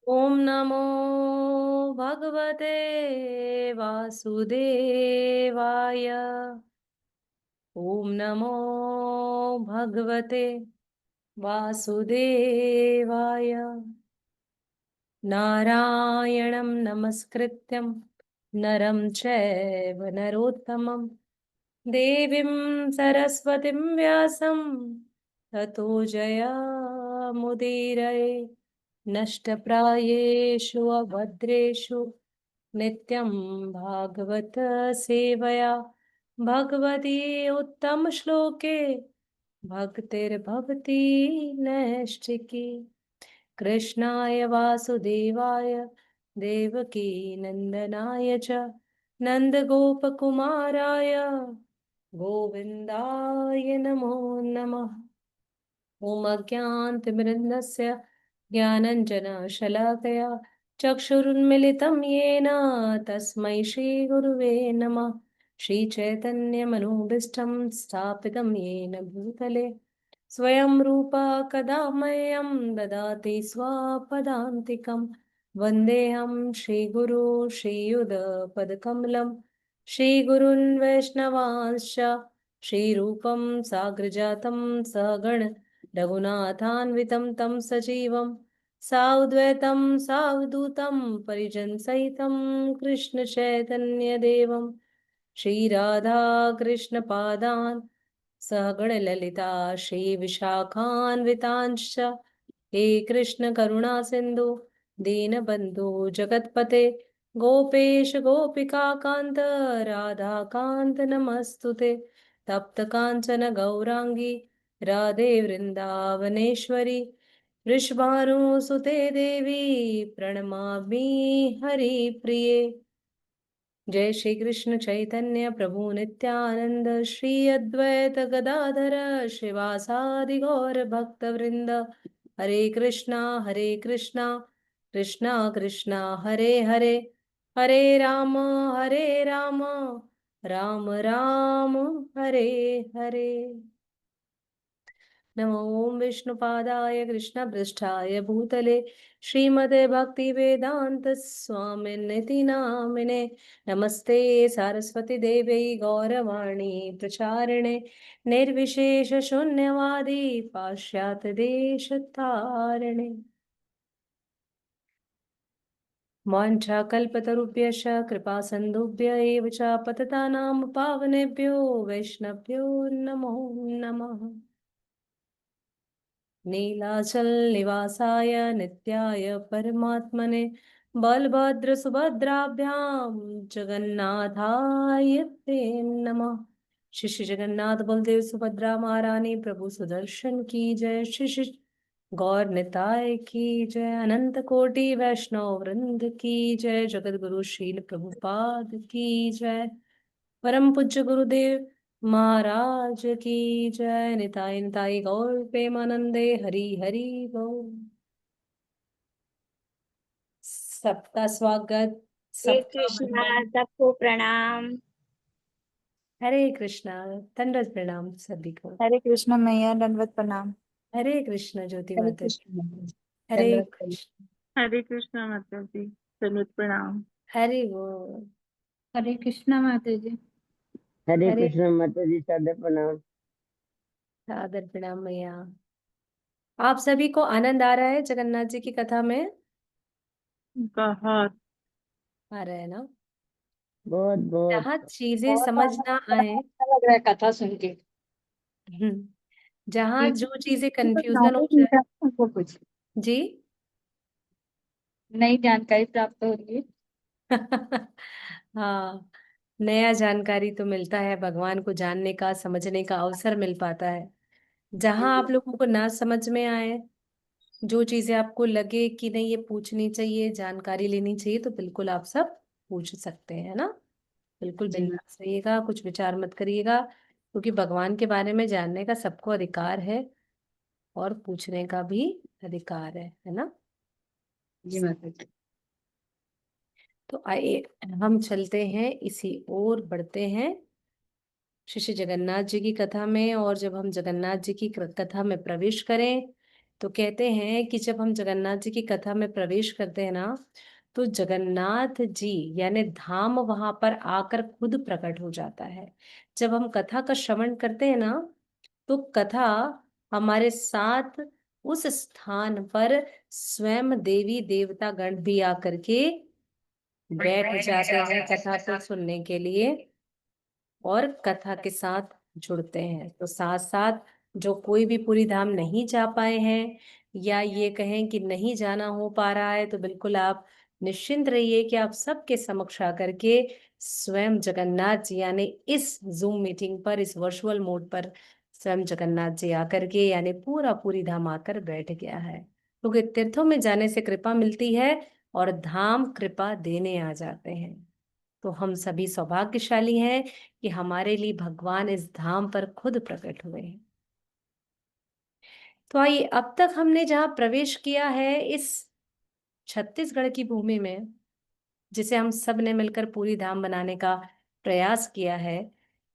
ओम नमो भगवते वासुदेवाय। ओम नमो भगवते वासुदेवाय। नारायणं नमस्कृत्यं नरं चैव नरोत्तमं देवीं सरस्वतीं व्यासं ततो जयमुदीरये। नष्टप्रायेषु अभद्रेषु नित्यं भागवत सेवया भगवती उत्तमश्लोके भक्तिर्भवति नैष्ठिकी। कृष्णाय वासुदेवाय देवकी नन्दनाय च नन्दगोपकुमाराय गोविन्दाय नमो नमः। ॐ अज्ञानतिमिरन्दस्य ज्ञानञ्जनशलाकया चक्षुरुन्मिलितं येन तस्मै श्रीगुरुवे नमः। श्रीचैतन्यमनोभीष्टं स्थापितं येन भूतले स्वयं रूपा कदा मह्यं ददाति स्वपदान्तिकं। वन्देऽहं श्रीगुरो श्रीयुतपदकमलं श्रीगुरुन् वैष्णवांश्च श्रीरूपं साग्रजातं सगण रघुनाथान्वितं तं सजीवं साद्वैतं सावधूतं परिजनसहितं कृष्णचैतन्यदेवं श्रीराधा कृष्णपादान् सहगणललिता श्रीविशाखान्वितांश्च हे कृष्ण करुणा सिन्धु दीनबन्धु जगत्पते गोपेश गोपिकान्त राधाकान्त नमस्तुते। तप्त कांचन गौरांगी राधे वृंदावनेश्वरी वृषभानुसुते देवी प्रणमामि हरिप्रिये। जय श्री कृष्ण चैतन्य प्रभु नित्यानंद श्री अद्वैत गदाधर श्रीवासादि गौर भक्त वृंद। हरे कृष्णा कृष्णा कृष्णा हरे हरे, हरे राम राम राम हरे हरे। नमो ओम विष्णुपादाय कृष्णपृष्ठाय भूतले श्रीमते भक्तिवेदांत स्वामिनिति नामिने। नमस्ते सरस्वती देवी गौरवाणी प्रचारिणे निर्विशेष शून्यवादी पाश्चात्य देश तारिणे। वाञ्छाकल्पतरुभ्यश्च कृपा सिन्धुभ्य एव च पतितानां पावनेभ्यो वैष्णवभ्यो नमो नमः। नीलाचल निवासाय नित्याय परमात्मने बलभद्र सुभद्राभ्यां जगन्नाथाय ते नमः। श्री श्री जगन्नाथ बलदेव सुभद्रा महारानी प्रभु सुदर्शन की जय। श्री श्री गौर निताय की जय। अनंत कोटि वैष्णव वृंद की जय। जगत गुरु श्रील प्रभुपाद की जय। परम पूज्य गुरुदेव महाराज की जय। निताय निताय गौर प्रेमानंदे हरि हरि गौर। सबका स्वागत, श्री सबका कृष्णा, वंदन। सबको प्रणाम। हरे कृष्णा, दंडवत प्रणाम सभी को। हरे कृष्ण मैया, दंडवत प्रणाम। हरे कृष्ण ज्योति हरे माता। कृष्ण हरे दंडवत प्रणाम। कृष्ण। हरे कृष्णा माता जी, दंडवत प्रणाम। हरि बोल। हरे कृष्ण माता जी। हरे हरे कृष्ण माता जी, सादर प्रणाम। सादर प्रणाम मैया। आप सभी को आनंद आ रहा है जगन्नाथ जी की कथा में? बहुत। आ रहा है ना? बहुत बहुत। जहाँ चीजें बहुत समझ ना आए, अच्छा लग रहा है कथा सुन के। जहाँ ये जो चीजें कुछ कंफ्यूजन हो नॉलेज मिल जाए। रहा है हमको, कुछ जी। नई जानकारी प्राप्त हो रही है। हाँ, नया जानकारी तो मिलता है, भगवान को जानने का समझने का अवसर मिल पाता है। जहाँ आप लोगों को ना समझ में आए, जो चीजें आपको लगे कि नहीं ये पूछनी चाहिए, जानकारी लेनी चाहिए, तो बिल्कुल आप सब पूछ सकते हैं ना। बिल्कुल जी मैम। बिंदास रहिएगा, कुछ विचार मत करिएगा, क्योंकि भगवान के बारे में जानने का सबको अधिकार है और पूछने का भी अधिकार है ना। जी माता जी। तो आइए हम चलते हैं, इसी ओर बढ़ते हैं श्री श्री जगन्नाथ जी की कथा में। और जब हम जगन्नाथ जी की कथा में प्रवेश करें तो कहते हैं कि जब हम जगन्नाथ जी की कथा में प्रवेश करते हैं ना, तो जगन्नाथ जी यानी धाम वहां पर आकर खुद प्रकट हो जाता है। जब हम कथा का श्रवण करते हैं ना, तो कथा हमारे साथ उस स्थान पर स्वयं देवी देवता गण भी आकर के बैठ जाते हैं कथा को सुनने के लिए और कथा के साथ जुड़ते हैं। तो साथ साथ जो कोई भी पूरी धाम नहीं जा पाए हैं या ये कहें कि नहीं जाना हो पा रहा है, तो बिल्कुल आप निश्चिंत रहिए कि आप सबके समक्ष आकर के स्वयं जगन्नाथ जी यानी इस जूम मीटिंग पर, इस वर्चुअल मोड पर स्वयं जगन्नाथ जी आकर के यानी पूरी धाम आकर बैठ गया है। क्योंकि तीर्थों में जाने से कृपा मिलती है और धाम कृपा देने आ जाते हैं। तो हम सभी सौभाग्यशाली हैं कि हमारे लिए भगवान इस धाम पर खुद प्रकट हुए हैं। तो आइए, अब तक हमने जहाँ प्रवेश किया है इस छत्तीसगढ़ की भूमि में, जिसे हम सब ने मिलकर पूरी धाम बनाने का प्रयास किया है,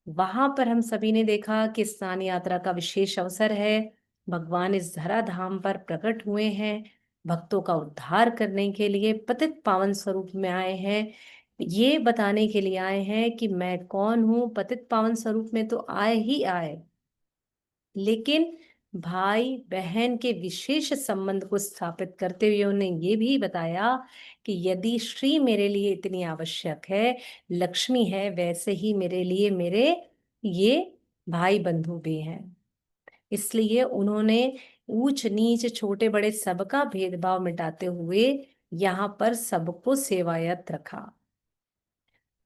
वहां पर हम सभी ने देखा कि स्नान यात्रा का विशेष अवसर है। भगवान इस धरा धाम पर प्रकट हुए हैं, भक्तों का उद्धार करने के लिए पतित पावन स्वरूप में आए हैं। ये बताने के लिए आए हैं कि मैं कौन हूं। पतित पावन स्वरूप में तो आए ही आए, लेकिन भाई बहन के विशेष संबंध को स्थापित करते हुए उन्हें ये भी बताया कि यदि श्री मेरे लिए इतनी आवश्यक है, लक्ष्मी है, वैसे ही मेरे लिए मेरे ये भाई बंधु भी हैं। इसलिए उन्होंने ऊंच नीच छोटे बड़े सबका भेदभाव मिटाते हुए यहाँ पर सबको सेवायत रखा।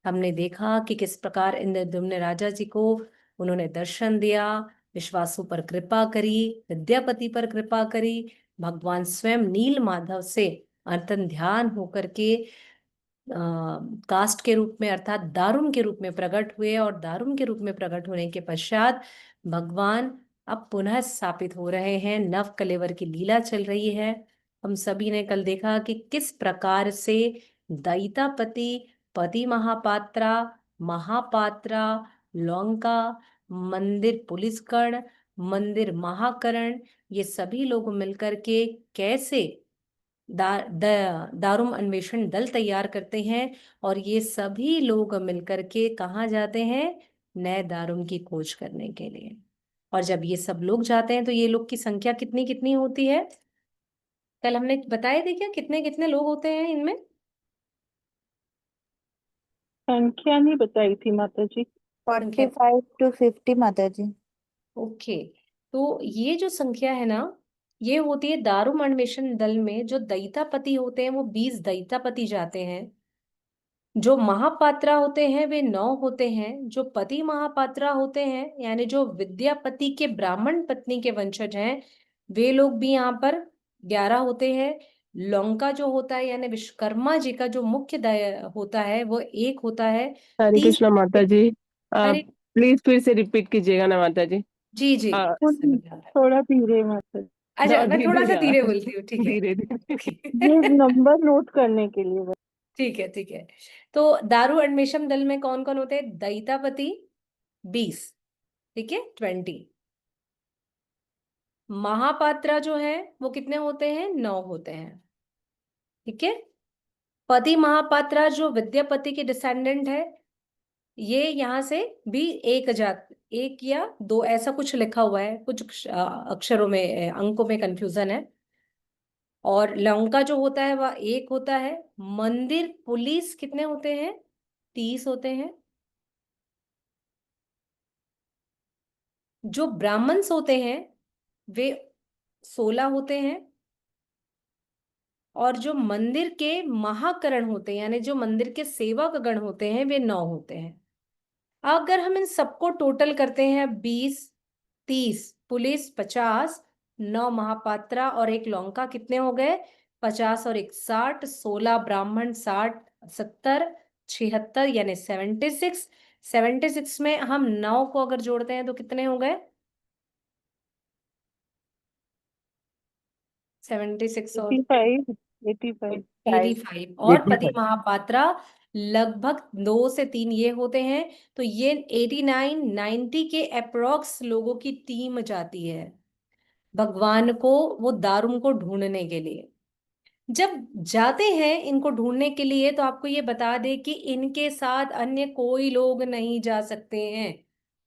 हमने देखा कि किस प्रकार इंद्रद्युम्न राजा जी को उन्होंने दर्शन दिया, विश्वासु पर कृपा करी, विद्यापति पर कृपा करी। भगवान स्वयं नील माधव से अंतन ध्यान होकर के कास्ट के रूप में अर्थात दारुण के रूप में प्रकट हुए और दारुण के रूप में प्रकट होने के पश्चात भगवान अब पुनः स्थापित हो रहे हैं। नव कलेवर की लीला चल रही है। हम सभी ने कल देखा कि किस प्रकार से दैतापति, पति महापात्रा, महापात्रा, लौंका, मंदिर पुलिसगण, मंदिर महाकरण, ये सभी लोग मिलकर के कैसे दारुम अन्वेषण दल तैयार करते हैं और ये सभी लोग मिलकर के कहाँ जाते हैं? नए दारुम की खोज करने के लिए। और जब ये सब लोग जाते हैं तो ये लोग की संख्या कितनी कितनी होती है? कल हमने बताए थे क्या कितने कितने लोग होते हैं इनमें? संख्या नहीं बताई थी माता जी। 45 to 50 माता जी। ओके, तो ये जो संख्या है ना, ये होती है दारुम अन्वेषण दल में। जो दैतापति होते हैं वो 20 दैतापति जाते हैं। जो महापात्रा होते हैं वे 9 होते हैं। जो पति महापात्रा होते हैं यानी जो विद्यापति के ब्राह्मण पत्नी के वंशज हैं, वे लोग भी यहाँ पर 11 होते हैं। लौंका जो होता है यानी विश्वकर्मा जी का जो मुख्य होता है वो 1 होता है। हरे 30 कृष्णा माता जी, हरे प्लीज फिर से रिपीट कीजिएगा ना माता जी। जी जी आ, थोड़ा धीरे माता जी, अच्छा, मैं थोड़ा सा हाँ, धीरे बोलती हूँ, ठीक है? धीरे धीरे। ये नंबर नोट करने के लिए बस। ठीक है ठीक है। तो दारू अन्वेषण दल में कौन कौन होते हैं? दैतापति 20, ठीक है, 20। महापात्रा जो है वो कितने होते हैं? 9 होते हैं, ठीक है। पति महापात्रा जो विद्यापति के डिसेंडेंट है, ये यहाँ से भी एक जात, 1 या 2 ऐसा कुछ लिखा हुआ है, कुछ अक्षरों में अंकों में कंफ्यूजन है। और लौंका जो होता है वह 1 होता है। मंदिर पुलिस कितने होते हैं? 30 होते हैं। जो ब्राह्मण्स होते हैं वे 16 होते हैं। और जो मंदिर के महाकरण होते हैं यानी जो मंदिर के सेवक गण होते हैं वे 9 होते हैं। अगर हम इन सबको टोटल करते हैं, 20, 30 पुलिस, 50, 9 महापात्रा और 1 लौंका, कितने हो गए? 50 और 1 60, 16 ब्राह्मण, 60 70 76 यानी 76। 76 में हम 9 को अगर जोड़ते हैं तो कितने हो गए? 76 और 85 85 85 और पति 85 महापात्रा लगभग 2 से 3 ये होते हैं। तो ये 89 90 के अप्रोक्स लोगों की टीम जाती है। भगवान को, वो दारुण को ढूंढने के लिए। जब जाते हैं इनको ढूंढने के लिए तो आपको ये बता दे कि इनके साथ अन्य कोई लोग नहीं जा सकते हैं।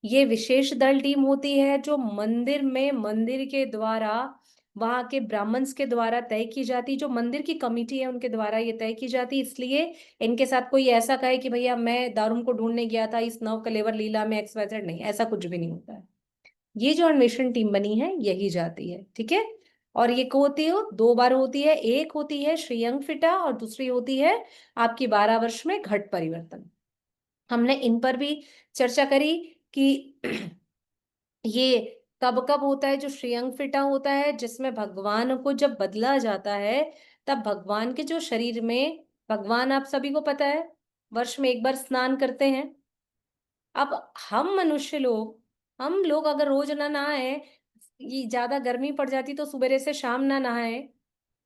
ये विशेष दल टीम होती है जो मंदिर में, मंदिर के द्वारा, वहां के ब्राह्मण्स के द्वारा तय की जाती, जो मंदिर की कमेटी है उनके द्वारा ये तय की जाती। इसलिए इनके साथ कोई ऐसा कहे कि भैया मैं दारुण को ढूंढने गया था इस नव कलेवर लीला में, XYZ, नहीं, ऐसा कुछ भी नहीं होता है। ये जो अन्वेषण टीम बनी है यही जाती है, ठीक है। और ये को होती है, 2 बार होती है। एक होती है श्रेयंग फिटा और दूसरी होती है आपकी 12 वर्ष में घट परिवर्तन। हमने इन पर भी चर्चा करी कि ये कब कब होता है। जो श्रेयंग फिटा होता है जिसमें भगवान को जब बदला जाता है, तब भगवान के जो शरीर में, भगवान आप सभी को पता है वर्ष में एक बार स्नान करते हैं। अब हम मनुष्य लोग, हम लोग अगर रोज ना नहाए, ये ज्यादा गर्मी पड़ जाती तो सुबह से शाम ना नहाए,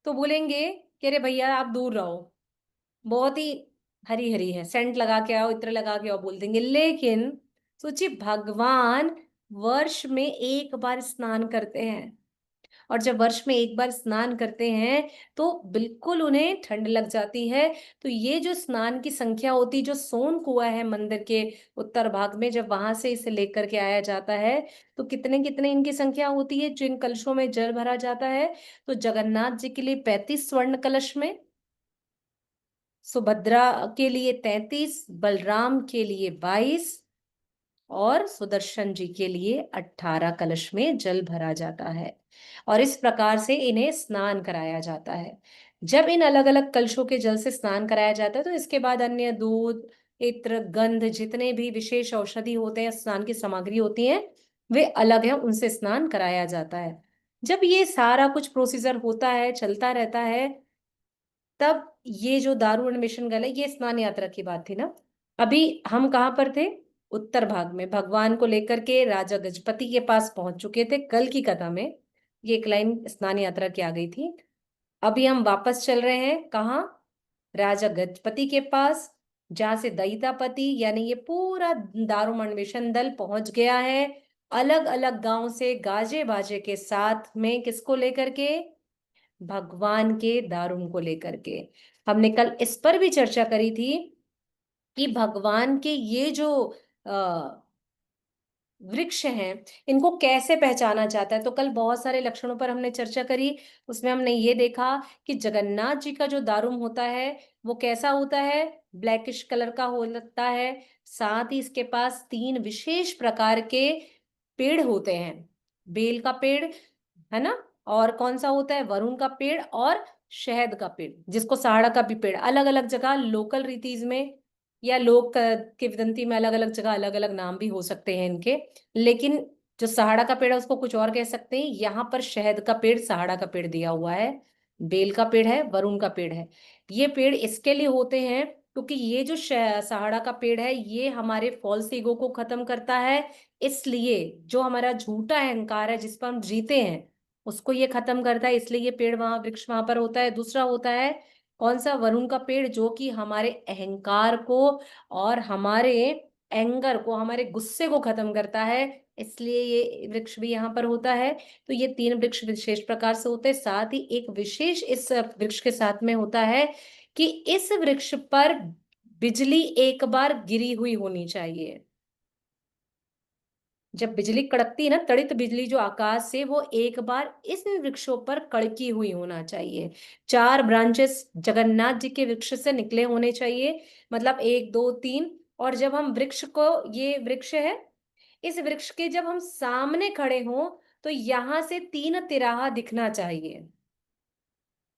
तो बोलेंगे कि अरे भैया आप दूर रहो, बहुत ही हरी हरी है, सेंट लगा के आओ, इत्र लगा के आओ, बोल देंगे। लेकिन सोचिए भगवान वर्ष में एक बार स्नान करते हैं, और जब वर्ष में एक बार स्नान करते हैं तो बिल्कुल उन्हें ठंड लग जाती है। तो ये जो स्नान की संख्या होती, जो सोन कुआं है मंदिर के उत्तर भाग में, जब वहां से इसे लेकर के आया जाता है तो कितने कितने इनकी संख्या होती है जिन कलशों में जल भरा जाता है। तो जगन्नाथ जी के लिए 35 स्वर्ण कलश में, सुभद्रा के लिए 33, बलराम के लिए 22 और सुदर्शन जी के लिए 18 कलश में जल भरा जाता है। और इस प्रकार से इन्हें स्नान कराया जाता है। जब इन अलग अलग कलशों के जल से स्नान कराया जाता है तो इसके बाद अन्य दूध, इत्र, गंध, जितने भी विशेष औषधि होते हैं, स्नान की सामग्री होती हैं, वे अलग है, उनसे स्नान कराया जाता है। जब ये सारा कुछ प्रोसीजर होता है, चलता रहता है, तब ये जो दारू मिशन गल है, ये स्नान यात्रा की बात थी ना। अभी हम कहाँ पर थे? उत्तर भाग में भगवान को लेकर के राजा गजपति के पास पहुंच चुके थे। कल की कथा में ये एक लाइन स्नान यात्रा की आ गई थी। अभी हम वापस चल रहे हैं कहाँ? राजा गजपति के पास, जहां से दैतापति यानी ये पूरा दारू अन्वेषण दल पहुंच गया है, अलग अलग गांव से गाजे बाजे के साथ में। किसको लेकर के? भगवान के दारुण को लेकर के। हमने कल इस पर भी चर्चा करी थी कि भगवान के ये जो वृक्ष हैं, इनको कैसे पहचाना जाता है। तो कल बहुत सारे लक्षणों पर हमने चर्चा करी। उसमें हमने ये देखा कि जगन्नाथ जी का जो दारुम होता है वो कैसा होता है? ब्लैकिश कलर का होता है। साथ ही इसके पास 3 विशेष प्रकार के पेड़ होते हैं। बेल का पेड़ है ना, और कौन सा होता है? वरुण का पेड़ और शहद का पेड़, जिसको सहाड़ा का भी पेड़। अलग अलग जगह लोकल रीतिज में या लोक किंवदंती में अलग अलग जगह अलग अलग नाम भी हो सकते हैं इनके, लेकिन जो सहाड़ा का पेड़ है उसको कुछ और कह सकते हैं। यहाँ पर शहद का पेड़, सहाड़ा का पेड़ दिया हुआ है, बेल का पेड़ है, वरुण का पेड़ है। ये पेड़ इसके लिए होते हैं क्योंकि ये जो सहाड़ा का पेड़ है ये हमारे फॉल्स ईगो को खत्म करता है। इसलिए जो हमारा झूठा अहंकार है जिस पर हम जीते हैं उसको ये खत्म करता है, इसलिए ये पेड़ वहां, वृक्ष वहां पर होता है। दूसरा होता है कौन सा? वरुण का पेड़, जो कि हमारे अहंकार को और हमारे एंगर को, हमारे गुस्से को खत्म करता है, इसलिए ये वृक्ष भी यहाँ पर होता है। तो ये 3 वृक्ष विशेष प्रकार से होते हैं। साथ ही एक विशेष इस वृक्ष के साथ में होता है कि इस वृक्ष पर बिजली एक बार गिरी हुई होनी चाहिए। जब बिजली कड़कती है ना, तड़ित बिजली जो आकाश से, वो एक बार इस वृक्षों पर कड़की हुई होना चाहिए। 4 ब्रांचेस जगन्नाथ जी के वृक्ष से निकले होने चाहिए, मतलब 1 2 3। और जब हम वृक्ष को, ये वृक्ष है, इस वृक्ष के जब हम सामने खड़े हों तो यहां से 3 तिराहा दिखना चाहिए,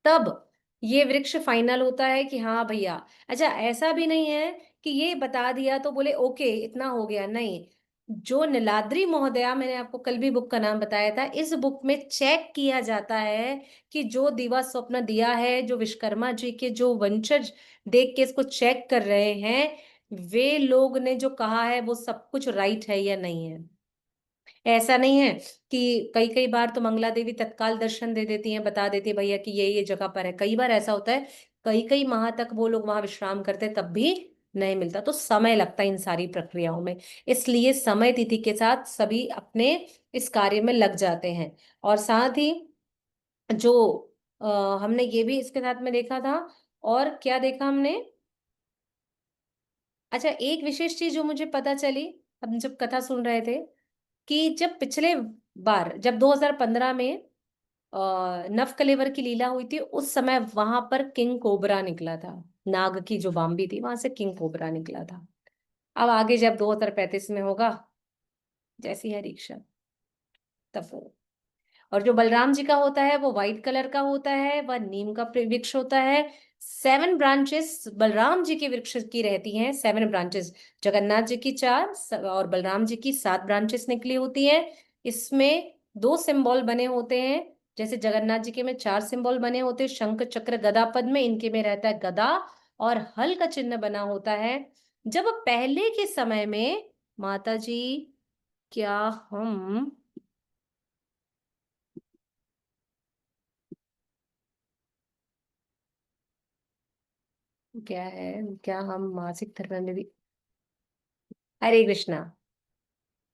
तब ये वृक्ष फाइनल होता है कि हाँ भैया। अच्छा, ऐसा भी नहीं है कि ये बता दिया तो बोले ओके इतना हो गया, नहीं। जो नीलाद्री महोदया, मैंने आपको कल भी बुक का नाम बताया था, इस बुक में चेक किया जाता है कि जो दिवा स्वप्न दिया है, जो विश्वकर्मा जी के जो वंशज देख के इसको चेक कर रहे हैं, वे लोग ने जो कहा है वो सब कुछ राइट है या नहीं है। ऐसा नहीं है कि कई कई बार तो मंगला देवी तत्काल दर्शन दे देती हैं, बता देती है भैया कि ये जगह पर है। कई बार ऐसा होता है, कई कई माह तक वो लोग वहां विश्राम करते हैं, तब भी नहीं मिलता, तो समय लगता है इन सारी प्रक्रियाओं में। इसलिए समय तिथि के साथ सभी अपने इस कार्य में लग जाते हैं। और साथ ही जो हमने ये भी इसके साथ में देखा था, और क्या देखा हमने, अच्छा एक विशेष चीज जो मुझे पता चली हम जब कथा सुन रहे थे, कि जब पिछले बार जब 2015 में नव कलेवर की लीला हुई थी, उस समय वहां पर किंग कोबरा निकला था। नाग की जो बाम्बी थी वहां से किंग कोबरा निकला था। अब आगे जब 2035 में होगा, जैसी है दीक्षा, तब वो। और जो बलराम जी का होता है वो व्हाइट कलर का होता है, वह नीम का वृक्ष होता है। 7 ब्रांचेस बलराम जी के वृक्ष की रहती हैं, 7 ब्रांचेस। जगन्नाथ जी की 4 और बलराम जी की 7 ब्रांचेस निकली होती हैं। इसमें 2 सिंबल बने होते हैं, जैसे जगन्नाथ जी के में 4 सिंबल बने होते हैं, शंख चक्र गदा पद्म, इनके में रहता है गदा और हल का चिन्ह बना होता है। जब पहले के समय में माता जी, क्या हम क्या है, क्या हम मासिक धर्म में भी, हरे कृष्णा,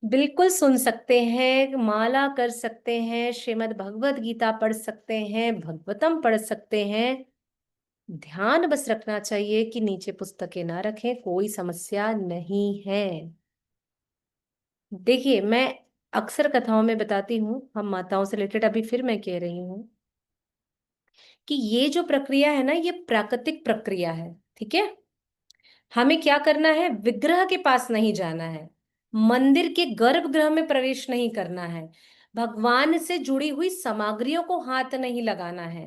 बिल्कुल सुन सकते हैं, माला कर सकते हैं, श्रीमद् भगवत गीता पढ़ सकते हैं, भगवतम पढ़ सकते हैं। ध्यान बस रखना चाहिए कि नीचे पुस्तकें ना रखें, कोई समस्या नहीं है। देखिए मैं अक्सर कथाओं में बताती हूँ, हम माताओं से रिलेटेड, अभी फिर मैं कह रही हूँ कि ये जो प्रक्रिया है ना, ये प्राकृतिक प्रक्रिया है, ठीक है। हमें क्या करना है, विग्रह के पास नहीं जाना है, मंदिर के गर्भगृह में प्रवेश नहीं करना है, भगवान से जुड़ी हुई सामग्रियों को हाथ नहीं लगाना है,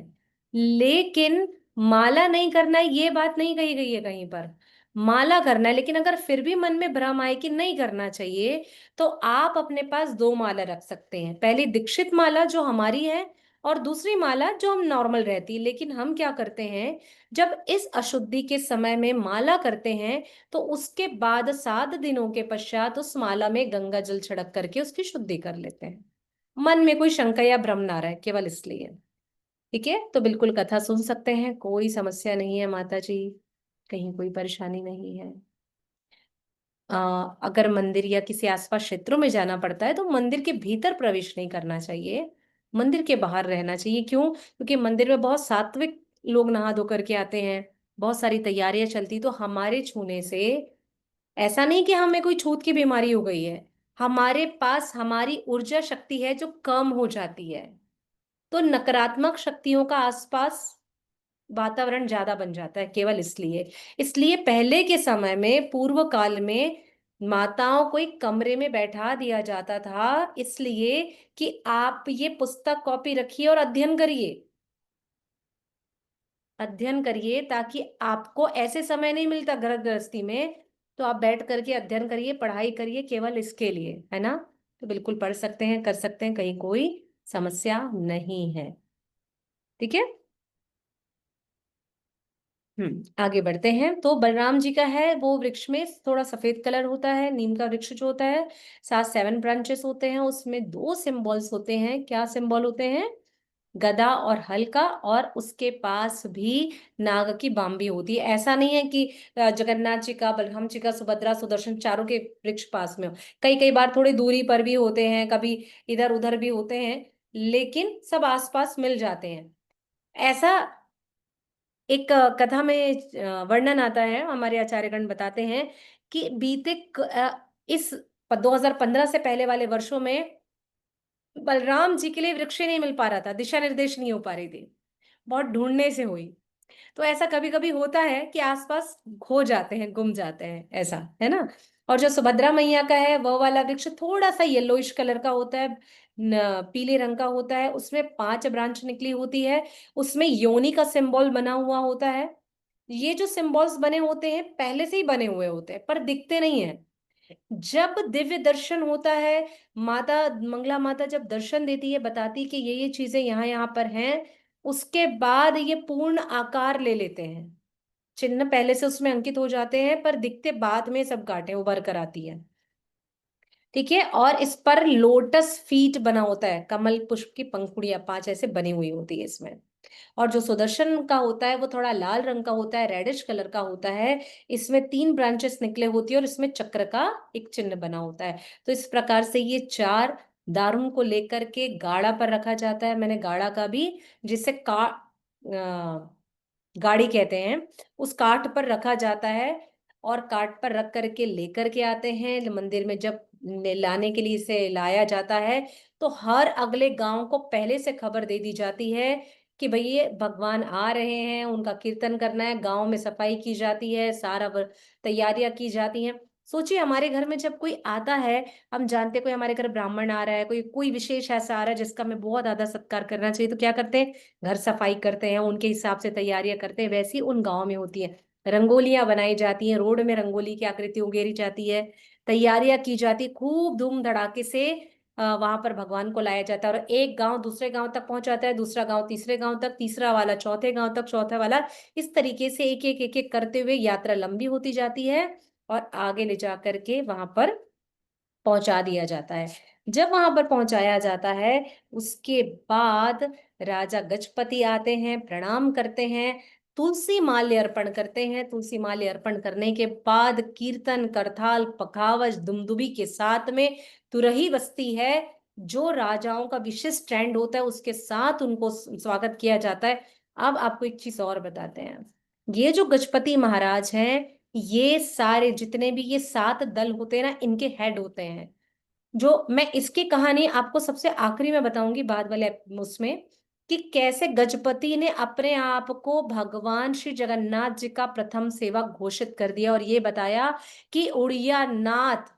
लेकिन माला नहीं करना है, ये बात नहीं कही गई है कहीं पर। माला करना है, लेकिन अगर फिर भी मन में भ्रम आए कि नहीं करना चाहिए, तो आप अपने पास 2 माला रख सकते हैं। पहली दीक्षित माला जो हमारी है, और दूसरी माला जो हम नॉर्मल रहती है। लेकिन हम क्या करते हैं, जब इस अशुद्धि के समय में माला करते हैं, तो उसके बाद 7 दिनों के पश्चात उस माला में गंगा जल छिड़क करके उसकी शुद्धि कर लेते हैं। मन में कोई शंका या भ्रम ना रहे, केवल इसलिए। ठीक है, तो बिल्कुल कथा सुन सकते हैं, कोई समस्या नहीं है माता जी, कहीं कोई परेशानी नहीं है। अगर मंदिर या किसी आसपास क्षेत्रों में जाना पड़ता है, तो मंदिर के भीतर प्रवेश नहीं करना चाहिए, मंदिर के बाहर रहना चाहिए। क्यों? क्योंकि मंदिर में बहुत सात्विक लोग नहा धो करके आते हैं, बहुत सारी तैयारियां चलती, तो हमारे छूने से ऐसा नहीं कि हमें कोई छूत की बीमारी हो गई है, हमारे पास हमारी ऊर्जा शक्ति है जो कम हो जाती है, तो नकारात्मक शक्तियों का आसपास वातावरण ज्यादा बन जाता है, केवल इसलिए। इसलिए पहले के समय में, पूर्व काल में, माताओं को एक कमरे में बैठा दिया जाता था, इसलिए कि आप ये पुस्तक कॉपी रखिए और अध्ययन करिए, अध्ययन करिए, ताकि आपको ऐसे समय नहीं मिलता घर गृहस्थी में, तो आप बैठ करके अध्ययन करिए, पढ़ाई करिए, केवल इसके लिए, है ना। तो बिल्कुल पढ़ सकते हैं, कर सकते हैं, कहीं कोई समस्या नहीं है। ठीक है, आगे बढ़ते हैं। तो बलराम जी का है वो वृक्ष में थोड़ा सफेद कलर होता है, नीम का वृक्ष जो होता है, 7 ब्रांचेस होते हैं, उसमें 2 सिंबल्स होते हैं। क्या सिंबल होते हैं? गदा और हल का, और उसके पास भी नाग की बाम्बी होती है। ऐसा नहीं है कि जगन्नाथ जी का, बलराम जी का, सुभद्रा, सुदर्शन चारों के वृक्ष पास में हो। कई कई बार थोड़ी दूरी पर भी होते हैं, कभी इधर उधर भी होते हैं, लेकिन सब आसपास मिल जाते हैं। ऐसा एक कथा में वर्णन आता है, हमारे आचार्यगण बताते हैं कि इस 2015 से पहले वाले वर्षों में बलराम जी के लिए वृक्ष नहीं मिल पा रहा था, दिशा निर्देश नहीं हो पा रही थी, बहुत ढूंढने से हुई। तो ऐसा कभी कभी होता है कि आसपास खो जाते हैं, गुम जाते हैं, ऐसा है ना। और जो सुभद्रा मैया का है, वह वाला वृक्ष थोड़ा सा येलोइश कलर का होता है, पीले रंग का होता है, उसमें 5 ब्रांच निकली होती है, उसमें योनि का सिंबल बना हुआ होता है। ये जो सिंबल्स बने होते हैं पहले से ही बने हुए होते हैं, पर दिखते नहीं है। जब दिव्य दर्शन होता है, माता मंगला माता जब दर्शन देती है, बताती कि ये चीजें यहाँ यहाँ पर हैं, उसके बाद ये पूर्ण आकार ले लेते हैं। चिन्ह पहले से उसमें अंकित हो जाते हैं, पर दिखते बाद में सब गांठें उभर कर आती है। ठीक है, और इस पर लोटस फीट बना होता है, कमल पुष्प की पंखुड़ियां 5 ऐसे बनी हुई होती है इसमें। और जो सुदर्शन का होता है वो थोड़ा लाल रंग का होता है, रेडिश कलर का होता है। इसमें 3 ब्रांचेस निकले होती है और इसमें चक्र का एक चिन्ह बना होता है। तो इस प्रकार से ये 4 दारुन को लेकर के गाड़ा पर रखा जाता है। मैंने गाड़ा का भी, जिसे गाड़ी कहते हैं, उस काठ पर रखा जाता है और काठ पर रख करके लेकर के आते हैं मंदिर में। जब लाने के लिए इसे लाया जाता है तो हर अगले गांव को पहले से खबर दे दी जाती है कि भाई ये भगवान आ रहे हैं, उनका कीर्तन करना है। गांव में सफाई की जाती है, सारा तैयारियां की जाती हैं। सोचिए हमारे घर में जब कोई आता है, हम जानते हैं कोई हमारे घर ब्राह्मण आ रहा है, कोई कोई विशेष ऐसा आ रहा है जिसका हमें बहुत ज्यादा सत्कार करना चाहिए, तो क्या करते हैं? घर सफाई करते हैं, उनके हिसाब से तैयारियां करते हैं। वैसी उन गाँव में होती है। रंगोलियां बनाई जाती हैं, रोड में रंगोली की आकृति उकेरी जाती है, तैयारियां की जाती, खूब धूम धड़ाके से वहां पर भगवान को लाया जाता है। और एक गांव दूसरे गांव तक पहुंचाता है, दूसरा गांव तीसरे गांव तक, तीसरा वाला चौथे गांव तक, चौथा वाला, इस तरीके से एक एक करते हुए यात्रा लंबी होती जाती है और आगे ले जा करके वहां पर पहुंचा दिया जाता है। जब वहां पर पहुंचाया जाता है उसके बाद राजा गजपति आते हैं, प्रणाम करते हैं, तुलसी माल्य अर्पण करते हैं। तुलसी माल्य अर्पण करने के बाद कीर्तन, करताल, पखावज, दुमदुबी के साथ में तुरही बजती है। जो राजाओं का विशेष ट्रेंड होता है उसके साथ उनको स्वागत किया जाता है। अब आपको एक चीज और बताते हैं। ये जो गजपति महाराज हैं, ये सारे जितने भी ये 7 दल होते हैं ना, इनके हेड होते हैं। जो मैं इसकी कहानी आपको सबसे आखिरी में बताऊंगी, बाद वाले उसमें, कि कैसे गजपति ने अपने आप को भगवान श्री जगन्नाथ जी का प्रथम सेवक घोषित कर दिया और ये बताया कि उड़िया नाथ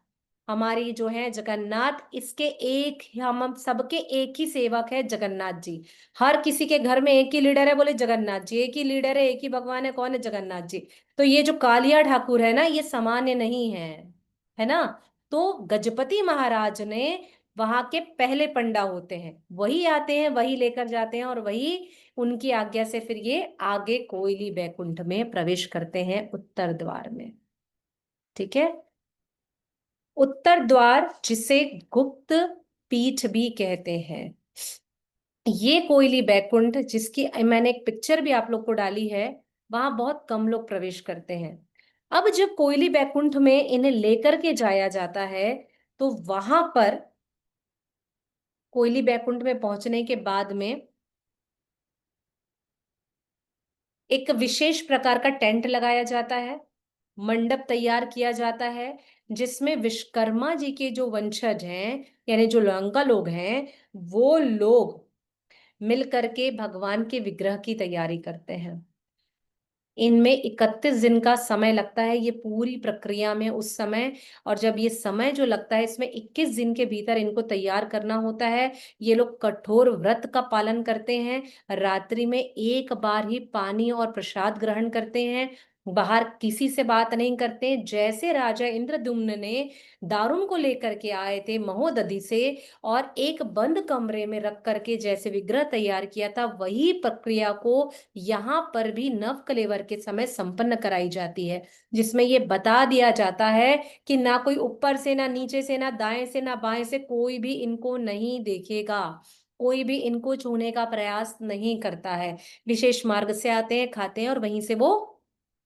हमारी जो है जगन्नाथ, इसके एक हम सबके एक ही सेवक है जगन्नाथ जी। हर किसी के घर में एक ही लीडर है, बोले जगन्नाथ जी। एक ही लीडर है, एक ही भगवान है, कौन है? जगन्नाथ जी। तो ये जो कालिया ठाकुर है ना, ये सामान्य नहीं है ना। तो गजपति महाराज ने वहां के पहले पंडा होते हैं, वही आते हैं, वही लेकर जाते हैं और वही उनकी आज्ञा से फिर ये आगे कोयली बैकुंठ में प्रवेश करते हैं, उत्तर द्वार में। ठीक है। उत्तर द्वार जिसे गुप्त पीठ भी कहते हैं, ये कोयली बैकुंठ, जिसकी मैंने एक पिक्चर भी आप लोग को डाली है, वहां बहुत कम लोग प्रवेश करते हैं। अब जब कोयली बैकुंठ में इन्हें लेकर के जाया जाता है तो वहां पर कोयली बैकुंठ में पहुंचने के बाद में एक विशेष प्रकार का टेंट लगाया जाता है, मंडप तैयार किया जाता है, जिसमें विश्वकर्मा जी के जो वंशज हैं, यानी जो लंका लोग हैं, वो लोग मिल करके भगवान के विग्रह की तैयारी करते हैं। इनमें 31 दिन का समय लगता है ये पूरी प्रक्रिया में, उस समय। और जब ये समय जो लगता है, इसमें 21 दिन के भीतर इनको तैयार करना होता है। ये लोग कठोर व्रत का पालन करते हैं, रात्रि में एक बार ही पानी और प्रसाद ग्रहण करते हैं, बाहर किसी से बात नहीं करते। जैसे राजा इंद्रद्युम्न ने दारुन को लेकर के आए थे महोदधि से और एक बंद कमरे में रख करके जैसे विग्रह तैयार किया था, वही प्रक्रिया को यहाँ पर भी नव कलेवर के समय संपन्न कराई जाती है, जिसमें ये बता दिया जाता है कि ना कोई ऊपर से, ना नीचे से, ना दाएं से, ना बाएं से कोई भी इनको नहीं देखेगा, कोई भी इनको छूने का प्रयास नहीं करता है। विशेष मार्ग से आते हैं, खाते हैं और वहीं से वो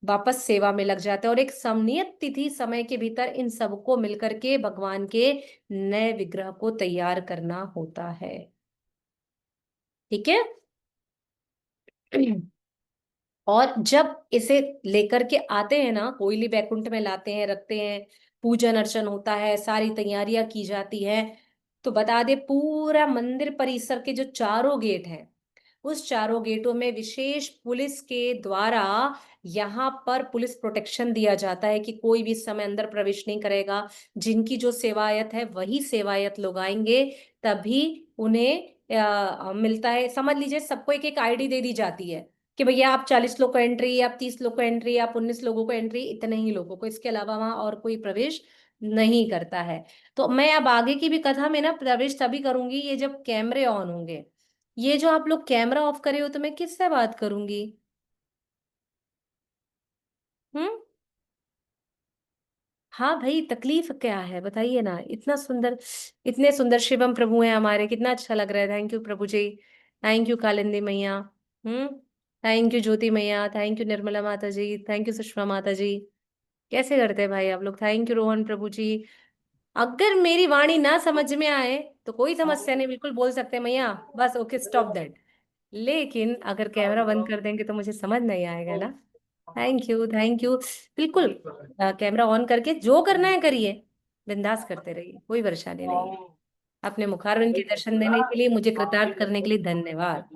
वापस सेवा में लग जाते हैं। और एक समनियत तिथि समय के भीतर इन सबको मिलकर के भगवान के नए विग्रह को तैयार करना होता है। ठीक है। और जब इसे लेकर के आते हैं ना, कोयली बैकुंठ में लाते हैं, रखते हैं, पूजन अर्चन होता है, सारी तैयारियां की जाती है। तो बता दे, पूरा मंदिर परिसर के जो चारों गेट हैं, उस चारों गेटों में विशेष पुलिस के द्वारा यहाँ पर पुलिस प्रोटेक्शन दिया जाता है कि कोई भी इस समय अंदर प्रवेश नहीं करेगा। जिनकी जो सेवायत है वही सेवायत लोग आएंगे, तभी उन्हें मिलता है। समझ लीजिए सबको एक एक आईडी दे दी जाती है कि भैया आप 40 लोग को एंट्री, आप 30 लोग को एंट्री, आप 19 लोगों को एंट्री, इतने ही लोगों को, इसके अलावा वहां और कोई प्रवेश नहीं करता है। तो मैं अब आगे की भी कथा में ना प्रवेश तभी करूंगी ये जब कैमरे ऑन होंगे। ये जो आप लोग कैमरा ऑफ करे हो तो मैं किससे बात करूंगी? हम्म। हाँ भाई, तकलीफ क्या है बताइए ना। इतना सुंदर, इतने सुंदर शिवम प्रभु हैं हमारे, कितना अच्छा लग रहा है। Thank you Prabhu ji, thank you Kalindi मैया। थैंक यू ज्योति मैया, थैंक यू निर्मला माता जी, थैंक यू सुषमा माता जी। कैसे करते हैं भाई आप लोग? थैंक यू रोहन प्रभु जी। अगर मेरी वाणी ना समझ में आए तो कोई समस्या नहीं, बिल्कुल बोल सकते हैं मैया, बस ओके स्टॉप दैट। लेकिन अगर कैमरा बंद कर देंगे तो मुझे समझ नहीं आएगा ना। Thank you, thank you. बिल्कुल कैमरा ऑन करके जो करना है करिए, बिंदास करते रहिए, कोई परेशानी नहीं है। अपने मुखारविंद के दर्शन देने के लिए, मुझे कृतार्थ करने के लिए धन्यवाद।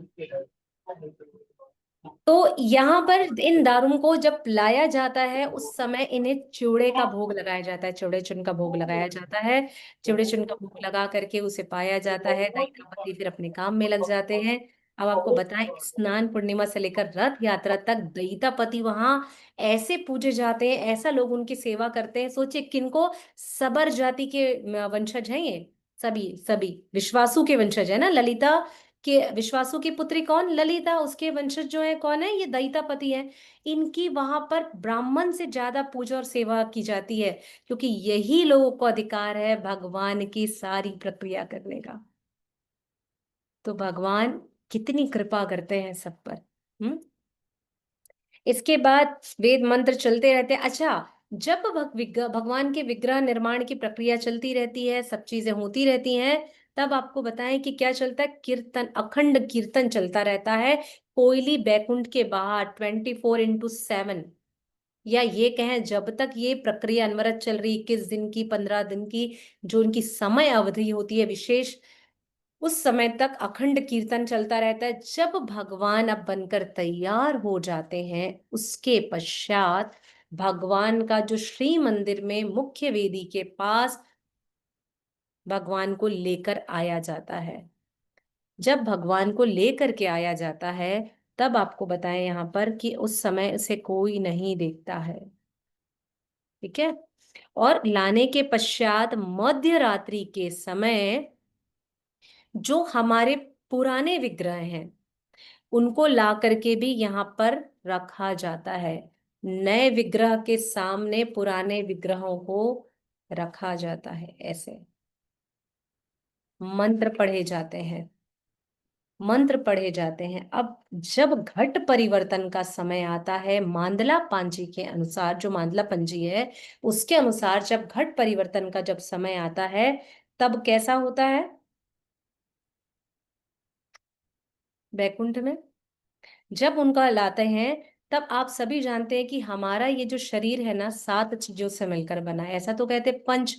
तो यहाँ पर इन दारुओं को जब लाया जाता है उस समय इन्हें चिवड़े का भोग लगाया जाता है, चिवड़े चुन का भोग लगाया जाता है। चिवड़े चुन का भोग लगा करके उसे पाया जाता है। दैतापति फिर अपने काम में लग जाते हैं। अब आपको बताएं, स्नान पूर्णिमा से लेकर रथ यात्रा तक दैतापति वहां ऐसे पूजे जाते हैं, ऐसा लोग उनकी सेवा करते हैं। सोचिए किनको, सबर जाति के वंशज हैं ये सभी, सभी विश्वासु के वंशज है ना। ललिता के, विश्वासु की पुत्री कौन? ललिता, उसके वंशज जो है कौन है? ये दैतापति है। इनकी वहां पर ब्राह्मण से ज्यादा पूजा और सेवा की जाती है, क्योंकि यही लोगों को अधिकार है भगवान की सारी प्रक्रिया करने का। तो भगवान कितनी कृपा करते हैं सब पर। इसके बाद वेद मंत्र चलते रहते हैं। अच्छा, जब भगवान के विग्रह निर्माण की प्रक्रिया चलती रहती है, सब चीजें होती रहती हैं, तब आपको बताएं कि क्या चलता है? कीर्तन, अखंड कीर्तन चलता रहता है। कोयली बैकुंठ के बाहर 24x7, या ये कहें जब तक ये प्रक्रिया अनवरत चल रही, 21 दिन की, 15 दिन की, जो उनकी समय अवधि होती है विशेष, उस समय तक अखंड कीर्तन चलता रहता है। जब भगवान अब बनकर तैयार हो जाते हैं, उसके पश्चात भगवान का जो श्री मंदिर में मुख्य वेदी के पास भगवान को लेकर आया जाता है। जब भगवान को लेकर के आया जाता है, तब आपको बताएं यहां पर कि उस समय उसे कोई नहीं देखता है। ठीक है। और लाने के पश्चात मध्य रात्रि के समय जो हमारे पुराने विग्रह हैं उनको ला करके भी यहाँ पर रखा जाता है। नए विग्रह के सामने पुराने विग्रहों को रखा जाता है। ऐसे मंत्र पढ़े जाते हैं, मंत्र पढ़े जाते हैं। अब जब घट परिवर्तन का समय आता है, मांदला पांजी के अनुसार, जो मांदला पंजी है उसके अनुसार, जब घट परिवर्तन का जब समय आता है, तब कैसा होता है बैकुंठ में? जब उनका लाते हैं, तब आप सभी जानते हैं कि हमारा ये जो शरीर है ना, 7 चीजों से मिलकर बना है। ऐसा तो कहते हैं पंच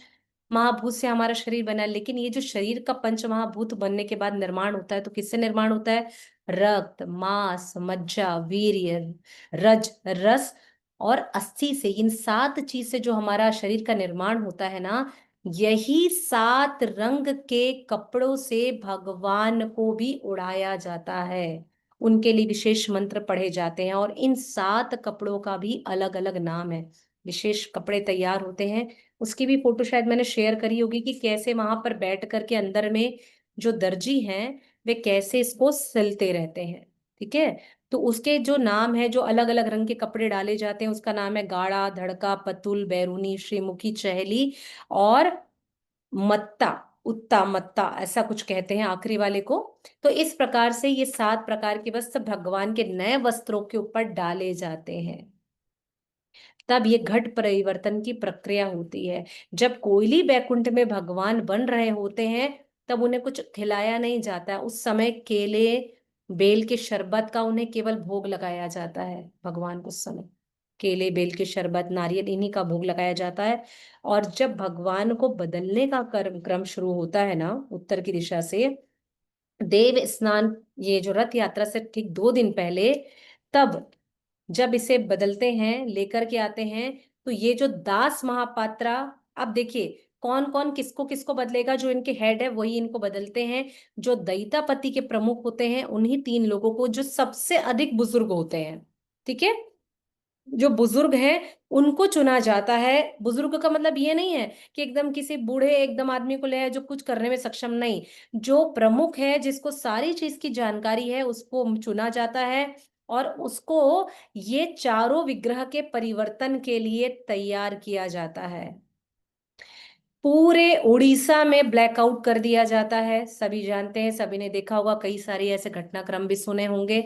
महाभूत से हमारा शरीर बना है, लेकिन ये जो शरीर का पंच महाभूत बनने के बाद निर्माण होता है, तो किससे निर्माण होता है? रक्त, मांस, मज्जा, वीर्य, रज, रस और अस्थि से। इन 7 चीज से जो हमारा शरीर का निर्माण होता है ना, यही 7 रंग के कपड़ों से भगवान को भी उड़ाया जाता है। उनके लिए विशेष मंत्र पढ़े जाते हैं, और इन 7 कपड़ों का भी अलग अलग नाम है। विशेष कपड़े तैयार होते हैं, उसकी भी फोटो शायद मैंने शेयर करी होगी कि कैसे वहां पर बैठ करके अंदर में जो दर्जी हैं वे कैसे इसको सिलते रहते हैं। ठीक है। तो उसके जो नाम है, जो अलग अलग रंग के कपड़े डाले जाते हैं, उसका नाम है गाढ़ा, धड़का, पतुल, बैरूनी, श्रीमुखी, चहली और मत्ता, उत्ता, मत्ता, ऐसा कुछ कहते हैं आखिरी वाले को। तो इस प्रकार से ये 7 प्रकार के वस्त्र भगवान के नए वस्त्रों के ऊपर डाले जाते हैं। तब ये घट परिवर्तन की प्रक्रिया होती है। जब कोयली बैकुंठ में भगवान बन रहे होते हैं, तब उन्हें कुछ खिलाया नहीं जाता है। उस समय केले, बेल के शरबत का उन्हें केवल भोग लगाया जाता है भगवान को। उस समय केले, बेल के शरबत, नारियल, इन्हीं का भोग लगाया जाता है। और जब भगवान को बदलने का क्रम शुरू होता है ना, उत्तर की दिशा से, देव स्नान, ये जो रथ यात्रा से ठीक 2 दिन पहले, तब जब इसे बदलते हैं, लेकर के आते हैं, तो ये जो दास महापात्रा, अब देखिए कौन कौन किसको किसको बदलेगा। जो इनके हेड है वही इनको बदलते हैं। जो दैतापति के प्रमुख होते हैं उन्हीं 3 लोगों को, जो सबसे अधिक बुजुर्ग होते हैं, ठीक है, जो बुजुर्ग हैं उनको चुना जाता है। बुजुर्ग का मतलब ये नहीं है कि एकदम किसी बूढ़े एकदम आदमी को ले आए जो कुछ करने में सक्षम नहीं। जो प्रमुख है, जिसको सारी चीज की जानकारी है, उसको चुना जाता है, और उसको ये चारों विग्रह के परिवर्तन के लिए तैयार किया जाता है। पूरे उड़ीसा में ब्लैकआउट कर दिया जाता है, सभी जानते हैं, सभी ने देखा होगा, कई सारे ऐसे घटनाक्रम भी सुने होंगे।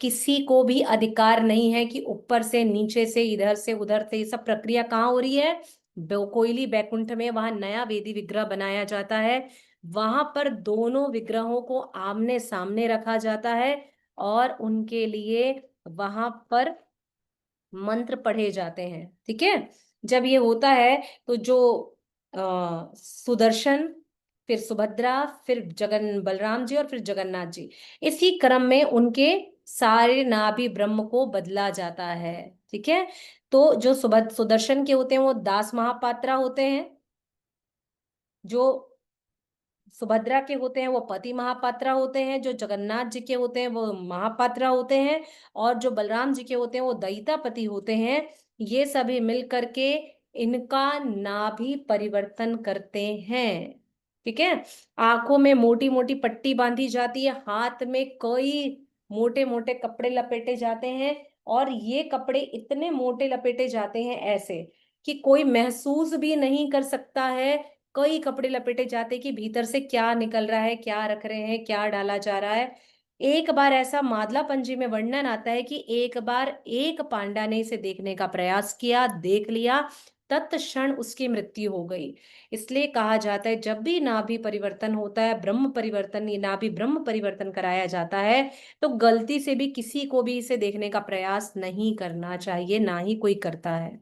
किसी को भी अधिकार नहीं है कि ऊपर से नीचे से इधर से उधर से, ये सब प्रक्रिया कहाँ हो रही है? कोयली बैकुंठ में। वहां नया वेदी विग्रह बनाया जाता है, वहां पर दोनों विग्रहों को आमने सामने रखा जाता है और उनके लिए वहां पर मंत्र पढ़े जाते हैं। ठीक है, जब ये होता है तो जो सुदर्शन, फिर सुभद्रा, फिर जगन बलराम जी और फिर जगन्नाथ जी, इसी क्रम में उनके सारे नाभि ब्रह्म को बदला जाता है। ठीक है, तो जो सुदर्शन के होते हैं वो दास महापात्रा होते हैं, जो सुभद्रा के होते हैं वो पति महापात्रा होते हैं, जो जगन्नाथ जी के होते हैं वो महापात्रा होते हैं, और जो बलराम जी के होते हैं वो दयितापति होते हैं। ये सभी मिल करके इनका नाभि परिवर्तन करते हैं। ठीक है, आंखों में मोटी मोटी पट्टी बांधी जाती है, हाथ में कई मोटे मोटे कपड़े लपेटे जाते हैं, और ये कपड़े इतने मोटे लपेटे जाते हैं ऐसे कि कोई महसूस भी नहीं कर सकता है। कई कपड़े लपेटे जाते कि भीतर से क्या निकल रहा है, क्या रख रहे हैं, क्या डाला जा रहा है। एक बार ऐसा मादला पंजी में वर्णन आता है कि एक बार एक पांडा ने इसे देखने का प्रयास किया, देख लिया, तत्क्षण उसकी मृत्यु हो गई। इसलिए कहा जाता है जब भी नाभि परिवर्तन होता है, ब्रह्म परिवर्तन, ये नाभि ब्रह्म परिवर्तन कराया जाता है, तो गलती से भी किसी को भी इसे देखने का प्रयास नहीं करना चाहिए, ना ही कोई करता है।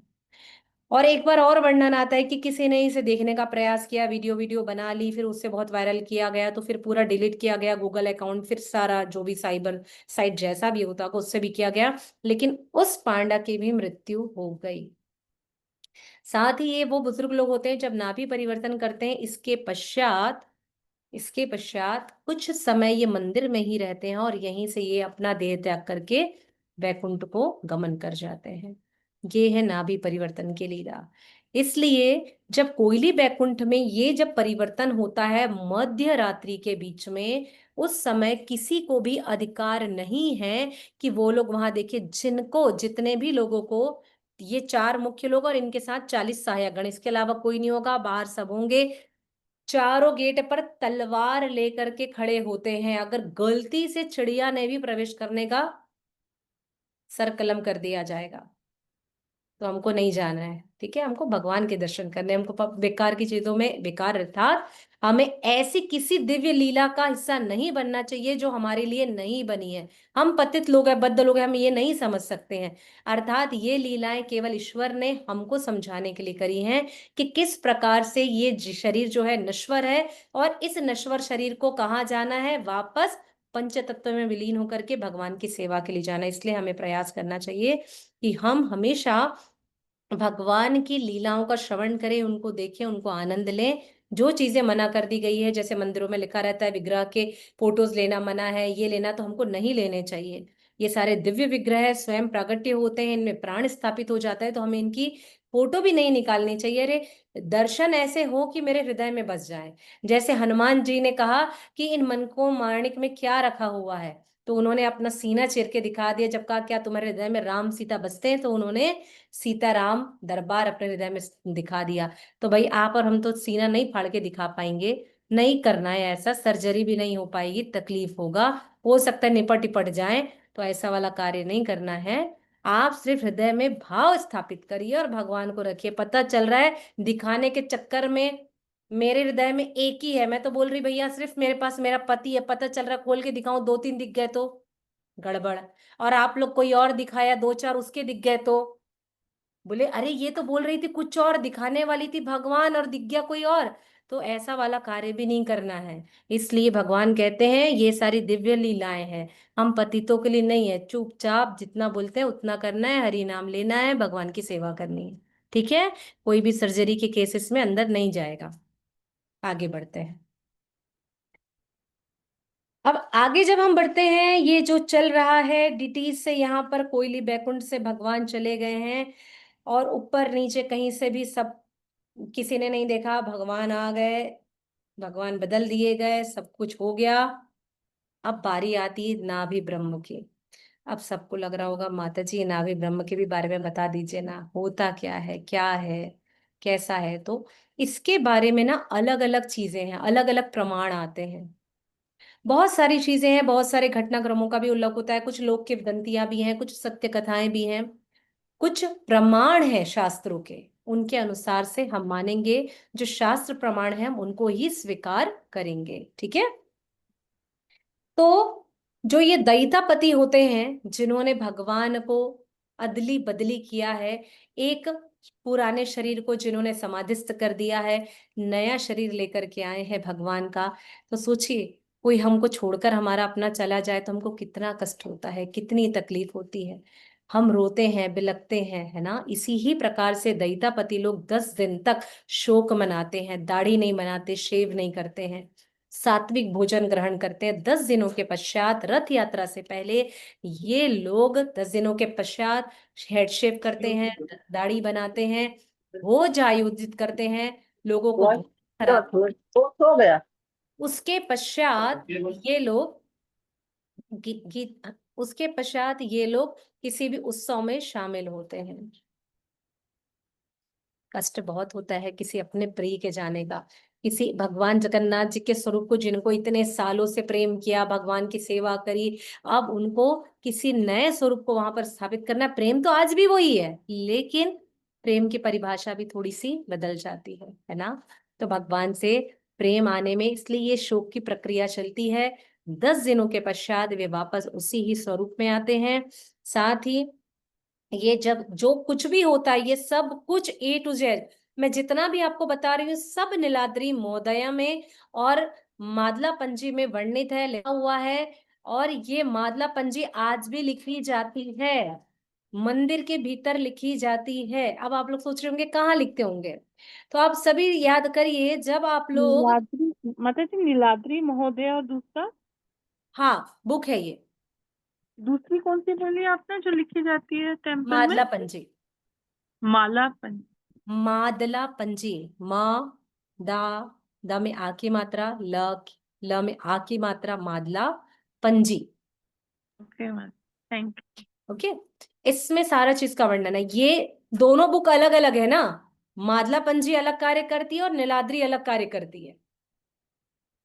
और एक बार और वर्णन आता है कि किसी ने इसे देखने का प्रयास किया, वीडियो वीडियो बना ली, फिर उससे बहुत वायरल किया गया, तो फिर पूरा डिलीट किया गया गूगल अकाउंट, फिर सारा जो भी साइबर साइट जैसा भी होता होगा उससे भी किया गया, लेकिन उस पांडा की भी मृत्यु हो गई। साथ ही ये वो बुजुर्ग लोग होते हैं जब नाभि परिवर्तन करते हैं, इसके पश्चात कुछ समय ये मंदिर में ही रहते हैं और यहीं से ये अपना देह त्याग करके वैकुंठ को गमन कर जाते हैं। ये है नाभि परिवर्तन की लीला। इसलिए जब कोयली बैकुंठ में ये जब परिवर्तन होता है मध्य रात्रि के बीच में, उस समय किसी को भी अधिकार नहीं है कि वो लोग वहां देखे, जिनको जितने भी लोगों को, ये 4 मुख्य लोग और इनके साथ 40 सहायकगण, इसके अलावा कोई नहीं होगा, बाहर सब होंगे, चारों गेट पर तलवार लेकर के खड़े होते हैं। अगर गलती से चिड़िया ने भी प्रवेश करने का सर कलम कर दिया जाएगा तो हमको नहीं जाना है। ठीक है, हमको भगवान के दर्शन करने, हमको बेकार की चीजों में, बेकार अर्थात हमें ऐसी किसी दिव्य लीला का हिस्सा नहीं बनना चाहिए जो हमारे लिए नहीं बनी है। हम पतित लोग हैं, बद्ध लोग हैं, हम ये नहीं समझ सकते हैं। अर्थात ये लीलाएं केवल ईश्वर ने हमको समझाने के लिए करी हैं कि किस प्रकार से ये शरीर जो है नश्वर है, और इस नश्वर शरीर को कहाँ जाना है, वापस पंच तत्व में विलीन होकर के भगवान की सेवा के लिए जाना। इसलिए हमें प्रयास करना चाहिए कि हम हमेशा भगवान की लीलाओं का श्रवण करें, उनको देखें, उनको आनंद लें। जो चीजें मना कर दी गई है, जैसे मंदिरों में लिखा रहता है विग्रह के फोटोज लेना मना है, ये लेना, तो हमको नहीं लेने चाहिए। ये सारे दिव्य विग्रह स्वयं प्रागट्य होते हैं, इनमें प्राण स्थापित हो जाता है, तो हमें इनकी फोटो भी नहीं निकालनी चाहिए। अरे दर्शन ऐसे हो कि मेरे हृदय में बस जाए। जैसे हनुमान जी ने कहा कि इन मन को माणिक में क्या रखा हुआ है, तो उन्होंने अपना सीना चीर के दिखा दिया। जब कहा क्या तुम्हारे हृदय में राम सीता बसते हैं, तो उन्होंने सीताराम दरबार अपने हृदय में दिखा दिया। तो भाई आप और हम तो सीना नहीं फाड़ के दिखा पाएंगे, नहीं करना है ऐसा, सर्जरी भी नहीं हो पाएगी, तकलीफ होगा, हो सकता है निपट टिपट जाए, तो ऐसा वाला कार्य नहीं करना है। आप सिर्फ हृदय में भाव स्थापित करिए और भगवान को रखिए। पता चल रहा है दिखाने के चक्कर में मेरे हृदय में एक ही है, मैं तो बोल रही भैया सिर्फ मेरे पास मेरा पति है, पता चल रहा खोल के दिखाऊं 2-3 दिख गए तो गड़बड़, और आप लोग कोई और दिखाया 2-4 उसके दिख गए तो बोले अरे ये तो बोल रही थी कुछ और, दिखाने वाली थी भगवान और दिख गया कोई और। तो ऐसा वाला कार्य भी नहीं करना है। इसलिए भगवान कहते हैं ये सारी दिव्य लीलाएं हैं, हम पतितों के लिए नहीं है। चुपचाप जितना बोलते हैं उतना करना है, हरि नाम लेना है, भगवान की सेवा करनी है। ठीक है, कोई भी सर्जरी के केसेस में अंदर नहीं जाएगा। आगे बढ़ते हैं। अब आगे जब हम बढ़ते हैं, ये जो चल रहा है डिटीज से, यहाँ पर कोयली बैकुंठ से भगवान चले गए हैं, और ऊपर नीचे कहीं से भी सब किसी ने नहीं देखा, भगवान आ गए, भगवान बदल दिए गए, सब कुछ हो गया। अब बारी आती है नाभि ब्रह्म की। अब सबको लग रहा होगा माता जी नाभि ब्रह्म के भी बारे में बता दीजिए ना, होता क्या है, कैसा है। तो इसके बारे में ना अलग अलग चीजें हैं, अलग अलग प्रमाण आते हैं। बहुत सारी चीजें हैं, बहुत सारे घटनाक्रमों का भी उल्लेख होता है, कुछ लोक किंवदंतियां भी हैं, कुछ सत्य कथाएं भी हैं, कुछ प्रमाण है शास्त्रों के, उनके अनुसार से हम मानेंगे। जो शास्त्र प्रमाण है हम उनको ही स्वीकार करेंगे, ठीक है। तो जो ये दैतापति होते हैं, जिन्होंने भगवान को अदली बदली किया है, एक पुराने शरीर को जिन्होंने समाधिस्थ कर दिया है, नया शरीर लेकर के आए हैं भगवान का, तो सोचिए कोई हमको छोड़कर हमारा अपना चला जाए तो हमको कितना कष्ट होता है, कितनी तकलीफ होती है, हम रोते हैं, बिलखते हैं, है ना। इसी ही प्रकार से दैतापति लोग 10 दिन तक शोक मनाते हैं, दाढ़ी नहीं बनाते, शेव नहीं करते हैं, सात्विक भोजन ग्रहण करते हैं। 10 दिनों के पश्चात, रथ यात्रा से पहले, ये लोग 10 दिनों के पश्चात हेड शेव करते हैं, दाढ़ी बनाते हैं, भोज आयोजित करते हैं, लोगों को भोज कराते हैं। हो गया। उसके पश्चात ये लोग उसके पश्चात ये लोग किसी भी उत्सव में शामिल होते हैं। कष्ट बहुत होता है किसी अपने प्रिय के जाने का, किसी भगवान जगन्नाथ जी के स्वरूप को जिनको इतने सालों से प्रेम किया, भगवान की सेवा करी, अब उनको किसी नए स्वरूप को वहां पर स्थापित करना। प्रेम तो आज भी वही है, लेकिन प्रेम की परिभाषा भी थोड़ी सी बदल जाती है ना। तो भगवान से प्रेम आने में इसलिए ये शोक की प्रक्रिया चलती है। 10 दिनों के पश्चात वे वापस उसी ही स्वरूप में आते हैं। साथ ही ये जब जो कुछ भी होता है, ये सब कुछ ए टू जेड मैं जितना भी आपको बता रही हूँ, सब नीलाद्री महोदया में और मादला पंजी में वर्णित है, लिखा हुआ है। और ये मादला पंजी आज भी लिखी जाती है, मंदिर के भीतर लिखी जाती है। अब आप लोग सोच रहे होंगे कहाँ लिखते होंगे, तो आप सभी याद करिए, जब आप लोग, नीलाद्री माता जी, नीलाद्री महोदय और दूसरा, हाँ बुक है ये, दूसरी कौन सी बोली आपने जो लिखी जाती है टेम्पल में? मादला पंजी, मालापन। मादला पंजी, मा दा, दा में आ की मात्रा, ल में आ की मात्रा, मादला पंजी। ओके मैम, थैंक ओके, इसमें सारा चीज का वर्णन है। ये दोनों बुक अलग अलग है ना, मादला पंजी अलग कार्य करती है और नीलाद्री अलग कार्य करती है।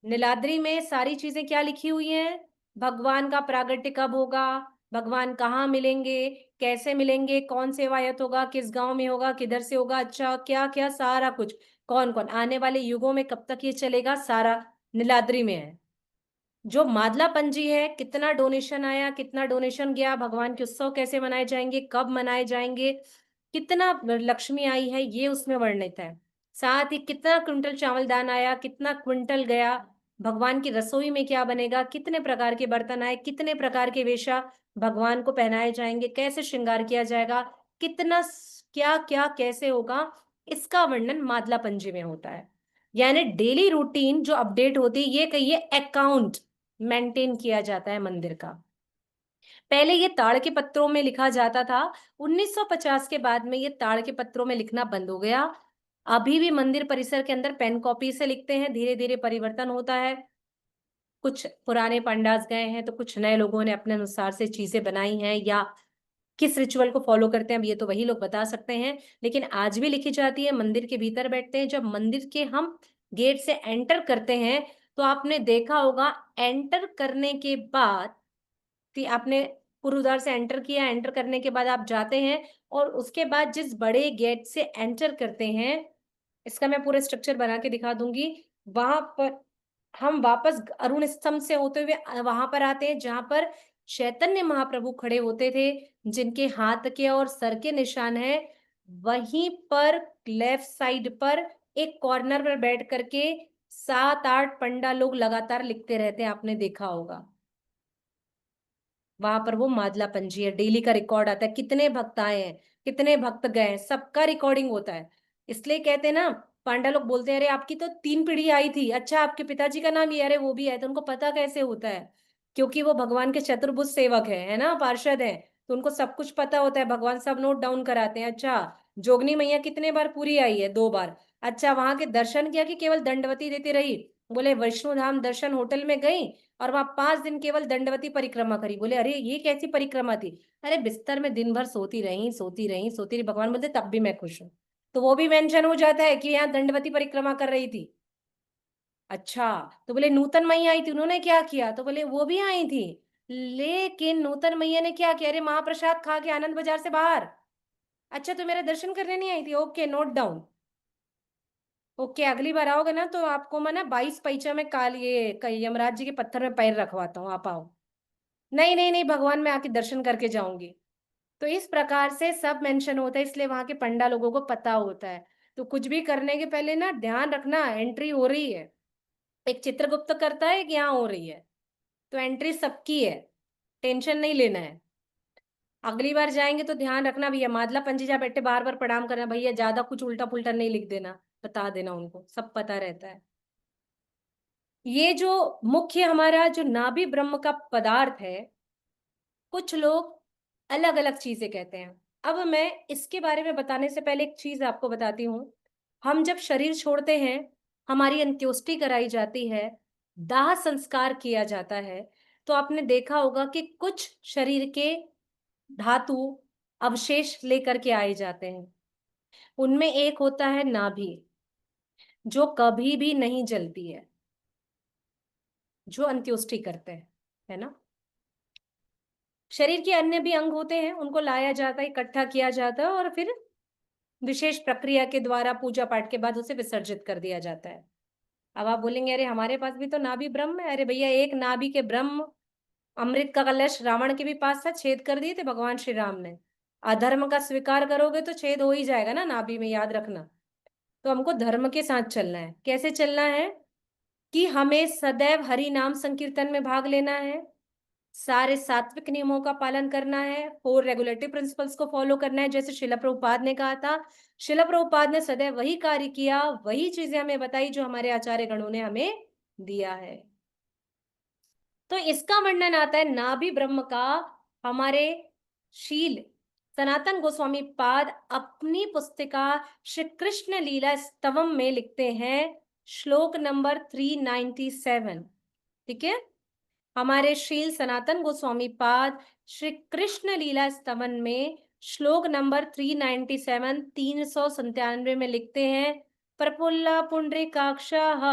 नीलाद्री में सारी चीजें क्या लिखी हुई हैं, भगवान का प्रागट्य कब होगा, भगवान कहाँ मिलेंगे, कैसे मिलेंगे, कौन सेवायत होगा, किस गांव में होगा, किधर से होगा, अच्छा क्या क्या, सारा कुछ, कौन कौन आने वाले युगों में कब तक ये चलेगा, सारा नीलाद्री में है। जो मादला पंजी है, कितना डोनेशन आया, कितना डोनेशन गया, भगवान के उत्सव कैसे मनाए जाएंगे, कब मनाए जाएंगे, कितना लक्ष्मी आई है, ये उसमें वर्णित है। साथ ही कितना क्विंटल चावल दान आया, कितना क्विंटल गया, भगवान की रसोई में क्या बनेगा, कितने प्रकार के बर्तन आए, कितने प्रकार के वेशा भगवान को पहनाए जाएंगे, कैसे श्रृंगार किया जाएगा, कितना क्या क्या कैसे होगा, इसका वर्णन मादला पंजी में होता है। यानी डेली रूटीन जो अपडेट होती है, ये कहिए अकाउंट मेंटेन किया जाता है मंदिर का। पहले ये ताड़ के पत्रों में लिखा जाता था, 1950 के बाद में ये ताड़ के पत्रों में लिखना बंद हो गया। अभी भी मंदिर परिसर के अंदर पेन कॉपी से लिखते हैं, धीरे धीरे परिवर्तन होता है। कुछ पुराने पंडास गए हैं तो कुछ नए लोगों ने अपने अनुसार से चीजें बनाई हैं, या किस रिचुअल को फॉलो करते हैं अब ये तो वही लोग बता सकते हैं, लेकिन आज भी लिखी जाती है। मंदिर के भीतर बैठते हैं, जब मंदिर के हम गेट से एंटर करते हैं तो आपने देखा होगा, एंटर करने के बाद कि आपने पूर्वद्वार से एंटर किया, एंटर करने के बाद आप जाते हैं, और उसके बाद जिस बड़े गेट से एंटर करते हैं, इसका मैं पूरा स्ट्रक्चर बना के दिखा दूंगी, वहां पर हम वापस अरुण स्तंभ से होते हुए वहां पर आते हैं जहां पर चैतन्य महाप्रभु खड़े होते थे, जिनके हाथ के और सर के निशान है। वहीं पर लेफ्ट साइड पर एक कॉर्नर पर बैठ करके 7-8 पंडा लोग लगातार लिखते रहते हैं, आपने देखा होगा। वहां पर वो मादला पंजी है, डेली का रिकॉर्ड आता है, कितने भक्त आए हैं, कितने भक्त गए हैं, सबका रिकॉर्डिंग होता है। इसलिए कहते हैं ना, पांडा लोग बोलते हैं अरे आपकी तो 3 पीढ़ी आई थी, अच्छा आपके पिताजी का नाम ये, अरे वो भी है, तो उनको पता कैसे होता है, क्योंकि वो भगवान के चतुर्भुज सेवक है ना, पार्षद है, तो उनको सब कुछ पता होता है, भगवान सब नोट डाउन कराते हैं। अच्छा जोगनी मैया कितने बार पूरी आई है, 2 बार। अच्छा वहां के दर्शन किया कि केवल दंडवती देती रही, बोले वैष्णो धाम दर्शन होटल में गई और वहां 5 दिन केवल दंडवती परिक्रमा करी। बोले अरे ये कैसी परिक्रमा थी, अरे बिस्तर में दिन भर सोती रही, सोती रही, सोती रही। भगवान बोलते तब भी मैं खुश हूँ, तो वो भी मेंशन हो जाता है कि यहाँ दंडवती परिक्रमा कर रही थी। अच्छा, तो बोले नूतन मैया आई थी, उन्होंने क्या किया? तो बोले वो भी आई थी, लेकिन नूतन मैया ने क्या किया? अरे महाप्रसाद खा के आनंद बाजार से बाहर। अच्छा, तो मेरे दर्शन करने नहीं आई थी? Okay, note down. ओके, अगली बार आओगे ना तो आपको मैं ना 22 पैचा में काल ये यमराज जी के पत्थर में पैर रखवाता हूँ, आप आओ। नहीं नहीं नहीं भगवान, मैं आके दर्शन करके जाऊंगी। तो इस प्रकार से सब मेंशन होता है, इसलिए वहां के पंडा लोगों को पता होता है। तो कुछ भी करने के पहले ना ध्यान रखना, एंट्री हो रही है, एक चित्रगुप्त करता है कि यहाँ हो रही है, तो एंट्री सबकी है, टेंशन नहीं लेना है। अगली बार जाएंगे तो ध्यान रखना भैया, मादला पंजीजा बैठे बार बार प्रणाम करना भैया, ज्यादा कुछ उल्टा पुल्टा नहीं लिख देना, बता देना, उनको सब पता रहता है। ये जो मुख्य हमारा जो नाभि ब्रह्म का पदार्थ है, कुछ लोग अलग अलग चीजें कहते हैं। अब मैं इसके बारे में बताने से पहले एक चीज आपको बताती हूँ। हम जब शरीर छोड़ते हैं, हमारी अंत्योष्टि कराई जाती है, दाह संस्कार किया जाता है, तो आपने देखा होगा कि कुछ शरीर के धातु अवशेष लेकर के आए जाते हैं। उनमें एक होता है नाभि, जो कभी भी नहीं जलती है, जो अंत्योष्टि करते हैं, है ना। शरीर के अन्य भी अंग होते हैं, उनको लाया जाता है, इकट्ठा किया जाता है, और फिर विशेष प्रक्रिया के द्वारा पूजा पाठ के बाद उसे विसर्जित कर दिया जाता है। अब आप बोलेंगे अरे हमारे पास भी तो नाभि ब्रह्म है। अरे भैया, एक नाभि के ब्रह्म, अमृत का कलश रावण के भी पास था, छेद कर दिए थे भगवान श्री राम ने। अधर्म का स्वीकार करोगे तो छेद हो ही जाएगा ना नाभि में, याद रखना। तो हमको धर्म के साथ चलना है। कैसे चलना है? कि हमें सदैव हरि नाम संकीर्तन में भाग लेना है, सारे सात्विक नियमों का पालन करना है, 4 रेगुलेटरी प्रिंसिपल्स को फॉलो करना है, जैसे शिला प्रभुपाद ने कहा था। शिला प्रभुपाद ने सदैव वही कार्य किया, वही चीजें हमें बताई जो हमारे आचार्य गणों ने हमें दिया है। तो इसका वर्णन आता है नाभि ब्रह्म का, हमारे शील सनातन गोस्वामी पाद अपनी पुस्तिका श्री कृष्ण लीला स्तवम में लिखते हैं, श्लोक नंबर 397। ठीक है, हमारे शील सनातन गोस्वामी पाद श्री कृष्ण लीला स्तवन में श्लोक नंबर 397 397 में लिखते हैं, प्रफुल्ला पुंडरीकाक्षः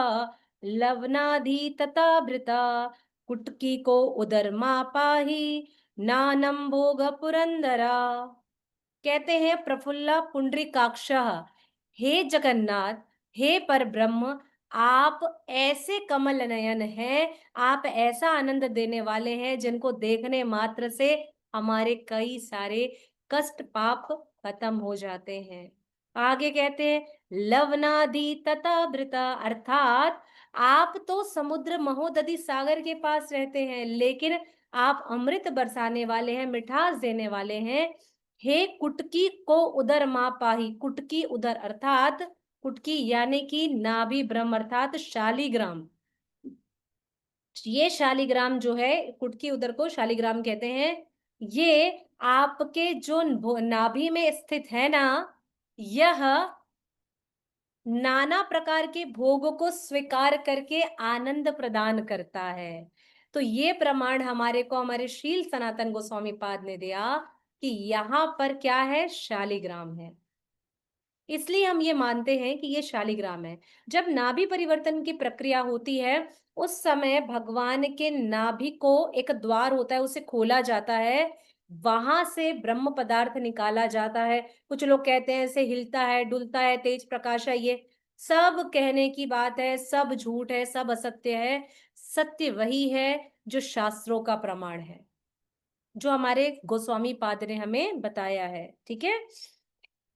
लवनाधि तथाभृता कुटकी को उदर मापाहि नानम भोग पुरंदरा। कहते हैं प्रफुल्ला पुंडरीकाक्षः, हे जगन्नाथ, हे परब्रह्म, आप ऐसे कमल नयन हैं, आप ऐसा आनंद देने वाले हैं जिनको देखने मात्र से हमारे कई सारे कष्ट पाप खत्म हो जाते हैं। आगे कहते हैं लवनादि तथाभृता, अर्थात आप तो समुद्र महोदधि सागर के पास रहते हैं, लेकिन आप अमृत बरसाने वाले हैं, मिठास देने वाले हैं। हे कुटकी को उदर मापाही, कुटकी उदर अर्थात कुटकी यानी कि नाभि ब्रह्म अर्थात शालिग्राम। ये शालिग्राम जो है, कुटकी उदर को शालिग्राम कहते हैं, ये आपके जो नाभि में स्थित है ना, यह नाना प्रकार के भोगों को स्वीकार करके आनंद प्रदान करता है। तो ये प्रमाण हमारे को हमारे शील सनातन गोस्वामी पाद ने दिया कि यहाँ पर क्या है, शालिग्राम है। इसलिए हम ये मानते हैं कि ये शालिग्राम है। जब नाभि परिवर्तन की प्रक्रिया होती है, उस समय भगवान के नाभि को एक द्वार होता है, उसे खोला जाता है, वहां से ब्रह्म पदार्थ निकाला जाता है। कुछ लोग कहते हैं ऐसे हिलता है, डुलता है, तेज प्रकाश है, ये सब कहने की बात है, सब झूठ है, सब असत्य है। सत्य वही है जो शास्त्रों का प्रमाण है, जो हमारे गोस्वामी पाद ने हमें बताया है। ठीक है,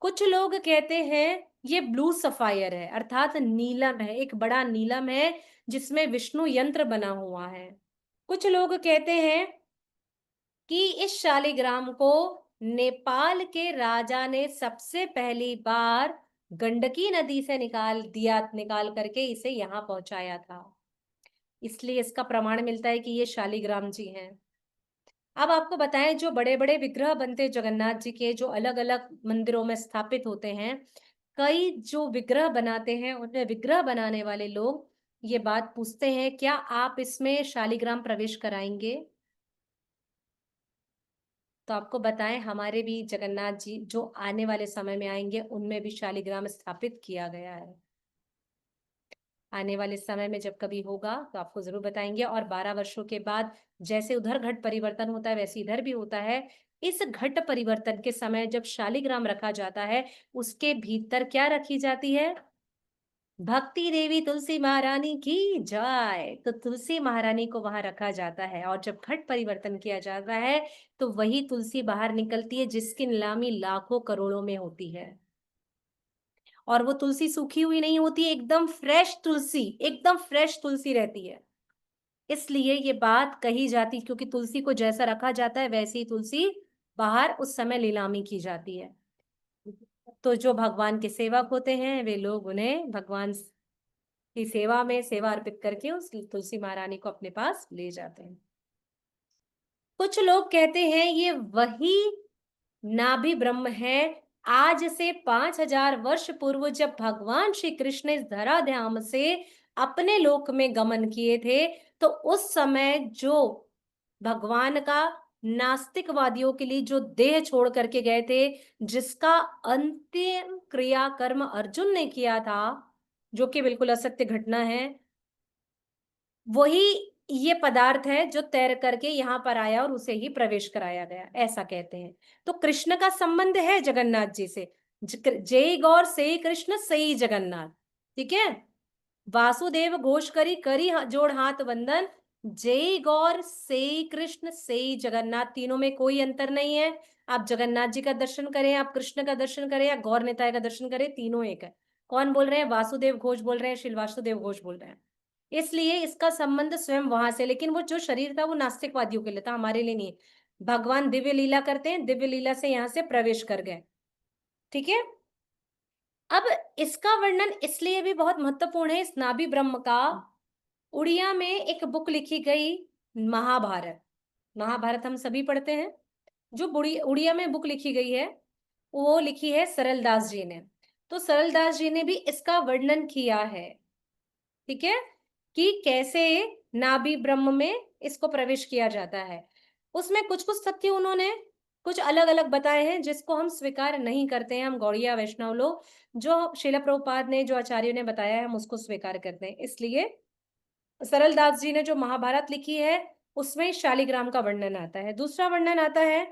कुछ लोग कहते हैं ये ब्लू सफायर है, अर्थात नीलम है, एक बड़ा नीलम है जिसमें विष्णु यंत्र बना हुआ है। कुछ लोग कहते हैं कि इस शालिग्राम को नेपाल के राजा ने सबसे पहली बार गंडकी नदी से निकाल करके इसे यहाँ पहुंचाया था, इसलिए इसका प्रमाण मिलता है कि ये शालिग्राम जी हैं। अब आपको बताएं, जो बड़े बड़े विग्रह बनते जगन्नाथ जी के, जो अलग अलग मंदिरों में स्थापित होते हैं, कई जो विग्रह बनाते हैं, उनमें विग्रह बनाने वाले लोग ये बात पूछते हैं, क्या आप इसमें शालिग्राम प्रवेश कराएंगे? तो आपको बताएं, हमारे भी जगन्नाथ जी जो आने वाले समय में आएंगे, उनमें भी शालिग्राम स्थापित किया गया है। आने वाले समय में जब कभी होगा तो आपको जरूर बताएंगे। और 12 वर्षों के बाद जैसे उधर घट परिवर्तन होता है वैसे इधर भी होता है। इस घट परिवर्तन के समय जब शालिग्राम रखा जाता है, उसके भीतर क्या रखी जाती है? भक्ति देवी तुलसी महारानी की जय। तो तुलसी महारानी को वहां रखा जाता है, और जब घट परिवर्तन किया जाता है तो वही तुलसी बाहर निकलती है जिसकी नीलामी लाखों करोड़ों में होती है। और वो तुलसी सूखी हुई नहीं होती, एकदम फ्रेश तुलसी, एकदम फ्रेश तुलसी रहती है। इसलिए ये बात कही जाती, क्योंकि तुलसी को जैसा रखा जाता है वैसी ही तुलसी बाहर उस समय नीलामी की जाती है। तो जो भगवान के सेवक होते हैं वे लोग उन्हें भगवान की सेवा में सेवा अर्पित करके उस तुलसी महारानी को अपने पास ले जाते हैं। कुछ लोग कहते हैं ये वही नाभि ब्रह्म है। आज से 5000 वर्ष पूर्व जब भगवान श्री कृष्ण इस धराधाम से अपने लोक में गमन किए थे, तो उस समय जो भगवान का नास्तिकवादियों के लिए जो देह छोड़ करके गए थे, जिसका अंतिम क्रियाकर्म अर्जुन ने किया था, जो कि बिल्कुल असत्य घटना है, वही ये पदार्थ है जो तैर करके यहाँ पर आया और उसे ही प्रवेश कराया गया, ऐसा कहते हैं। तो कृष्ण का संबंध है जगन्नाथ जी से। जय गौर से कृष्ण सही जगन्नाथ, ठीक है। वासुदेव घोष करी करी जोड़ हाथ वंदन, जय गौर से कृष्ण से जगन्नाथ, तीनों में कोई अंतर नहीं है। आप जगन्नाथ जी का दर्शन करें, आप कृष्ण का दर्शन करें, या गौर निताय का दर्शन करें, तीनों एक है। कौन बोल रहे हैं? वासुदेव घोष बोल रहे हैं, श्री वासुदेव घोष बोल रहे हैं। इसलिए इसका संबंध स्वयं वहां से, लेकिन वो जो शरीर था वो नास्तिकवादियों के लिए था, हमारे लिए नहीं। भगवान दिव्य लीला करते हैं, दिव्य लीला से यहाँ से प्रवेश कर गए, ठीक है। अब इसका वर्णन इसलिए भी बहुत महत्वपूर्ण है, इस नाभि ब्रह्म का। उड़िया में एक बुक लिखी गई, महाभारत। महाभारत हम सभी पढ़ते हैं। जो उड़िया में बुक लिखी गई है वो लिखी है सरलदास जी ने। तो सरलदास जी ने भी इसका वर्णन किया है, ठीक है, कि कैसे नाभि ब्रह्म में इसको प्रवेश किया जाता है। उसमें कुछ कुछ तथ्य उन्होंने कुछ अलग अलग बताए हैं जिसको हम स्वीकार नहीं करते हैं, हम गौड़िया वैष्णव लोग। जो श्रील प्रभुपाद ने, जो आचार्यों ने बताया है, हम उसको स्वीकार करते हैं। इसलिए सरलदास जी ने जो महाभारत लिखी है उसमें शालिग्राम का वर्णन आता है। दूसरा वर्णन आता है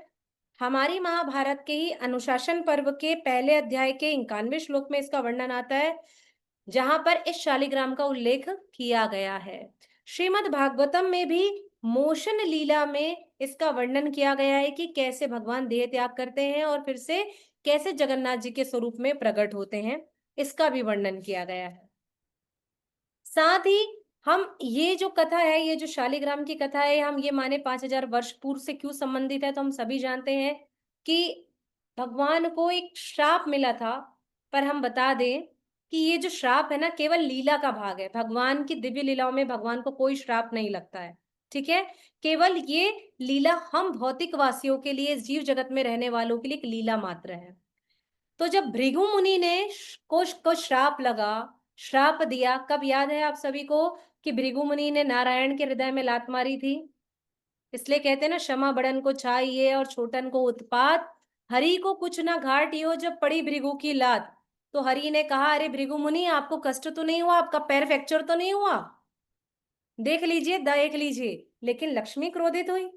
हमारी महाभारत के ही अनुशासन पर्व के पहले अध्याय के 91वें श्लोक में इसका वर्णन आता है, जहां पर इस शालिग्राम का उल्लेख किया गया है। श्रीमद् भागवतम में भी मोशन लीला में इसका वर्णन किया गया है कि कैसे भगवान देह त्याग करते हैं और फिर से कैसे जगन्नाथ जी के स्वरूप में प्रकट होते हैं, इसका भी वर्णन किया गया है। साथ ही हम ये जो कथा है, ये जो शालिग्राम की कथा है, हम ये माने 5000 वर्ष पूर्व से क्यों संबंधित है, तो हम सभी जानते हैं कि भगवान को एक श्राप मिला था। पर हम बता दें कि ये जो श्राप है ना, केवल लीला का भाग है। भगवान की दिव्य लीलाओं में भगवान को कोई श्राप नहीं लगता है, ठीक है। केवल ये लीला हम भौतिक वासियों के लिए, जीव जगत में रहने वालों के लिए एक लीला मात्र है। तो जब भृगु मुनि ने को श्राप लगा, श्राप दिया, कब याद है आप सभी को कि भृगु मुनि ने नारायण के हृदय में लात मारी थी। इसलिए कहते हैं ना, क्षमा बड़न को छाइए और छोटन को उत्पात, हरि को कुछ ना घाटियो जब पड़ी भृगु की लात। तो हरि ने कहा, अरे भृगु मुनि, आपको कष्ट तो नहीं हुआ, आपका पैर फ्रैक्चर तो नहीं हुआ, देख लीजिए, देख लीजिए। लेकिन लक्ष्मी क्रोधित हुई,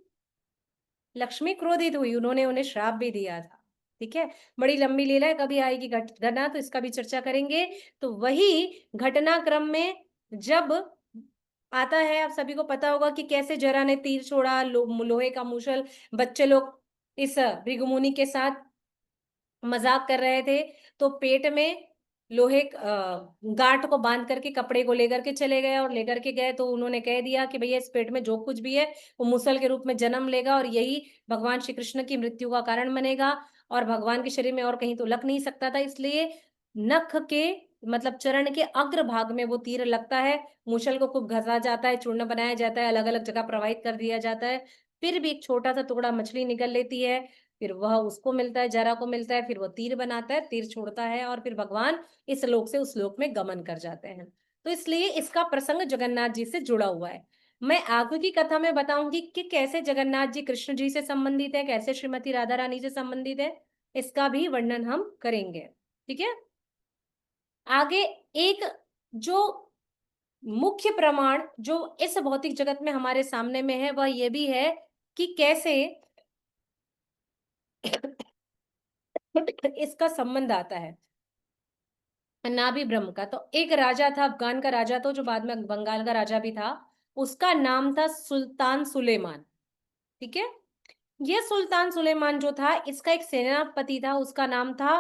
लक्ष्मी क्रोधित हुई, उन्होंने उन्हें श्राप भी दिया था, ठीक है। बड़ी लंबी लीला है, कभी आएगी घटना तो इसका भी चर्चा करेंगे। तो वही घटनाक्रम में जब आता है, आप सभी को पता होगा कि कैसे जरा ने तीर छोड़ा, लोहे का मूसल, बच्चे लोग इस भृगुमुनि के साथ मजाक कर रहे थे, तो पेट में लोहे गांठ को बांध करके कपड़े को लेकर के चले गए, और लेकर के गए तो उन्होंने कह दिया कि भैया इस पेट में जो कुछ भी है वो मूसल के रूप में जन्म लेगा, और यही भगवान श्री कृष्ण की मृत्यु का कारण बनेगा, और भगवान के शरीर में और कहीं तो लग नहीं सकता था। इसलिए नख के मतलब चरण के अग्र भाग में वो तीर लगता है, मूसल को खूब घसा जाता है, चूर्ण बनाया जाता है, अलग अलग जगह प्रवाहित कर दिया जाता है। फिर भी एक छोटा सा टुकड़ा मछली निकल लेती है, फिर वह उसको मिलता है, जरा को मिलता है, फिर वो तीर बनाता है, तीर छोड़ता है, और फिर भगवान इस लोक से उस लोक में गमन कर जाते हैं। तो इसलिए इसका प्रसंग जगन्नाथ जी से जुड़ा हुआ है। मैं आगे की कथा में बताऊंगी कि कैसे जगन्नाथ जी कृष्ण जी से संबंधित है, कैसे श्रीमती राधा रानी से संबंधित है, इसका भी वर्णन हम करेंगे, ठीक है। आगे एक जो मुख्य प्रमाण जो इस भौतिक जगत में हमारे सामने में है वह ये भी है कि कैसे इसका संबंध आता है नाभि ब्रह्म का। तो एक राजा था, अफगान का राजा, तो जो बाद में बंगाल का राजा भी था, उसका नाम था सुल्तान सुलेमान। ठीक है, यह सुल्तान सुलेमान जो था, इसका एक सेनापति था, उसका नाम था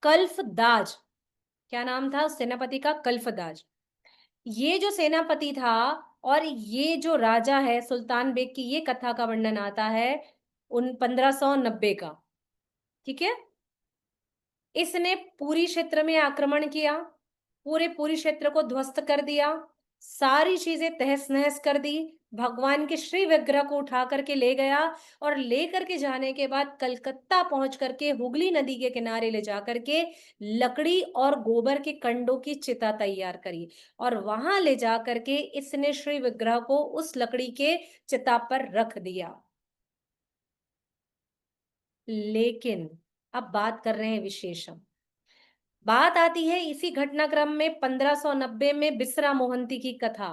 कल्फदाज। क्या नाम था उस सेनापति का? कल्फदाज। ये जो सेनापति था और ये जो राजा है सुल्तान बेग की, ये कथा का वर्णन आता है 1590 का। ठीक है, इसने पूरी क्षेत्र में आक्रमण किया, पूरी क्षेत्र को ध्वस्त कर दिया, सारी चीजें तहस नहस कर दी, भगवान के श्री विग्रह को उठा करके ले गया, और ले करके जाने के बाद कलकत्ता पहुंच करके हुगली नदी के किनारे ले जा करके लकड़ी और गोबर के कंडों की चिता तैयार करी, और वहां ले जा करके इसने श्री विग्रह को उस लकड़ी के चिता पर रख दिया। लेकिन अब बात कर रहे हैं विशेषम। बात आती है इसी घटनाक्रम में 1590 में बिसरा मोहंती की कथा।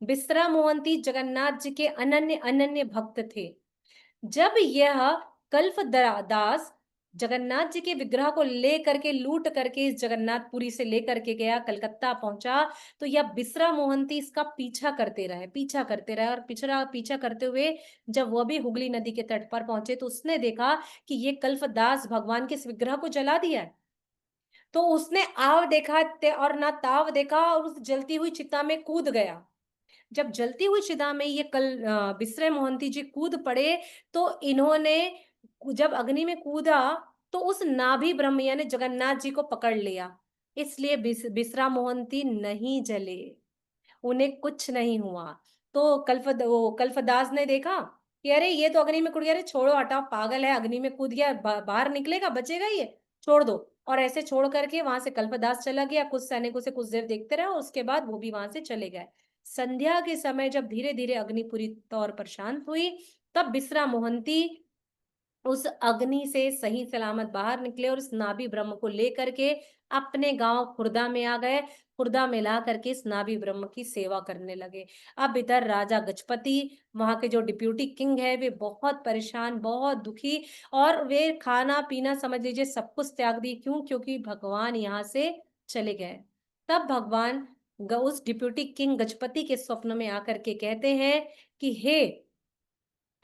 बिसरा मोहंती जगन्नाथ जी के अनन्य अनन्य भक्त थे। जब यह कल्फदास जगन्नाथ जी के विग्रह को ले करके लूट करके इस जगन्नाथपुरी से ले करके गया, कलकत्ता पहुंचा, तो यह बिसरा मोहंती इसका पीछा करते रहे और पीछा करते हुए जब वह भी हुगली नदी के तट पर पहुंचे तो उसने देखा कि ये कल्फदास भगवान के इस विग्रह को जला दिया है। तो उसने आव देखा और ना ताव देखा और उस जलती हुई चिता में कूद गया। जब जलती हुई चिता में ये बिसरे मोहंती जी कूद पड़े, तो इन्होंने जब अग्नि में कूदा तो उस नाभि ब्रह्म यानी जगन्नाथ जी को पकड़ लिया। इसलिए बिसरा मोहंती नहीं जले, उन्हें कुछ नहीं हुआ। तो कल्फदास ने देखा कि अरे ये तो अग्नि में कूद गया, अरे छोड़ो हटाओ, पागल है, अग्नि में कूद गया, बाहर निकलेगा, बचेगा ये, छोड़ दो। और ऐसे छोड़ करके वहां से कल्पदास चला गया, कुछ सैनिकों से कुछ देर देखते रहे और उसके बाद वो भी वहां से चले गए। संध्या के समय जब धीरे धीरे अग्नि पूरी तौर पर शांत हुई, तब बिसरा मोहंती उस अग्नि से सही सलामत बाहर निकले और उस नाभि ब्रह्म को लेकर के अपने गांव खुर्दा में आ गए। खुर्दा में ला करके इस नाभि ब्रह्म की सेवा करने लगे। अब इधर राजा गजपति, वहां के जो डिप्यूटी किंग है, वे बहुत परेशान, बहुत दुखी, और वे खाना पीना समझ लीजिए सब कुछ त्याग दी। क्यों? क्योंकि भगवान यहाँ से चले गए। तब भगवान उस डिप्यूटी किंग गजपति के स्वप्न में आकर के कहते हैं कि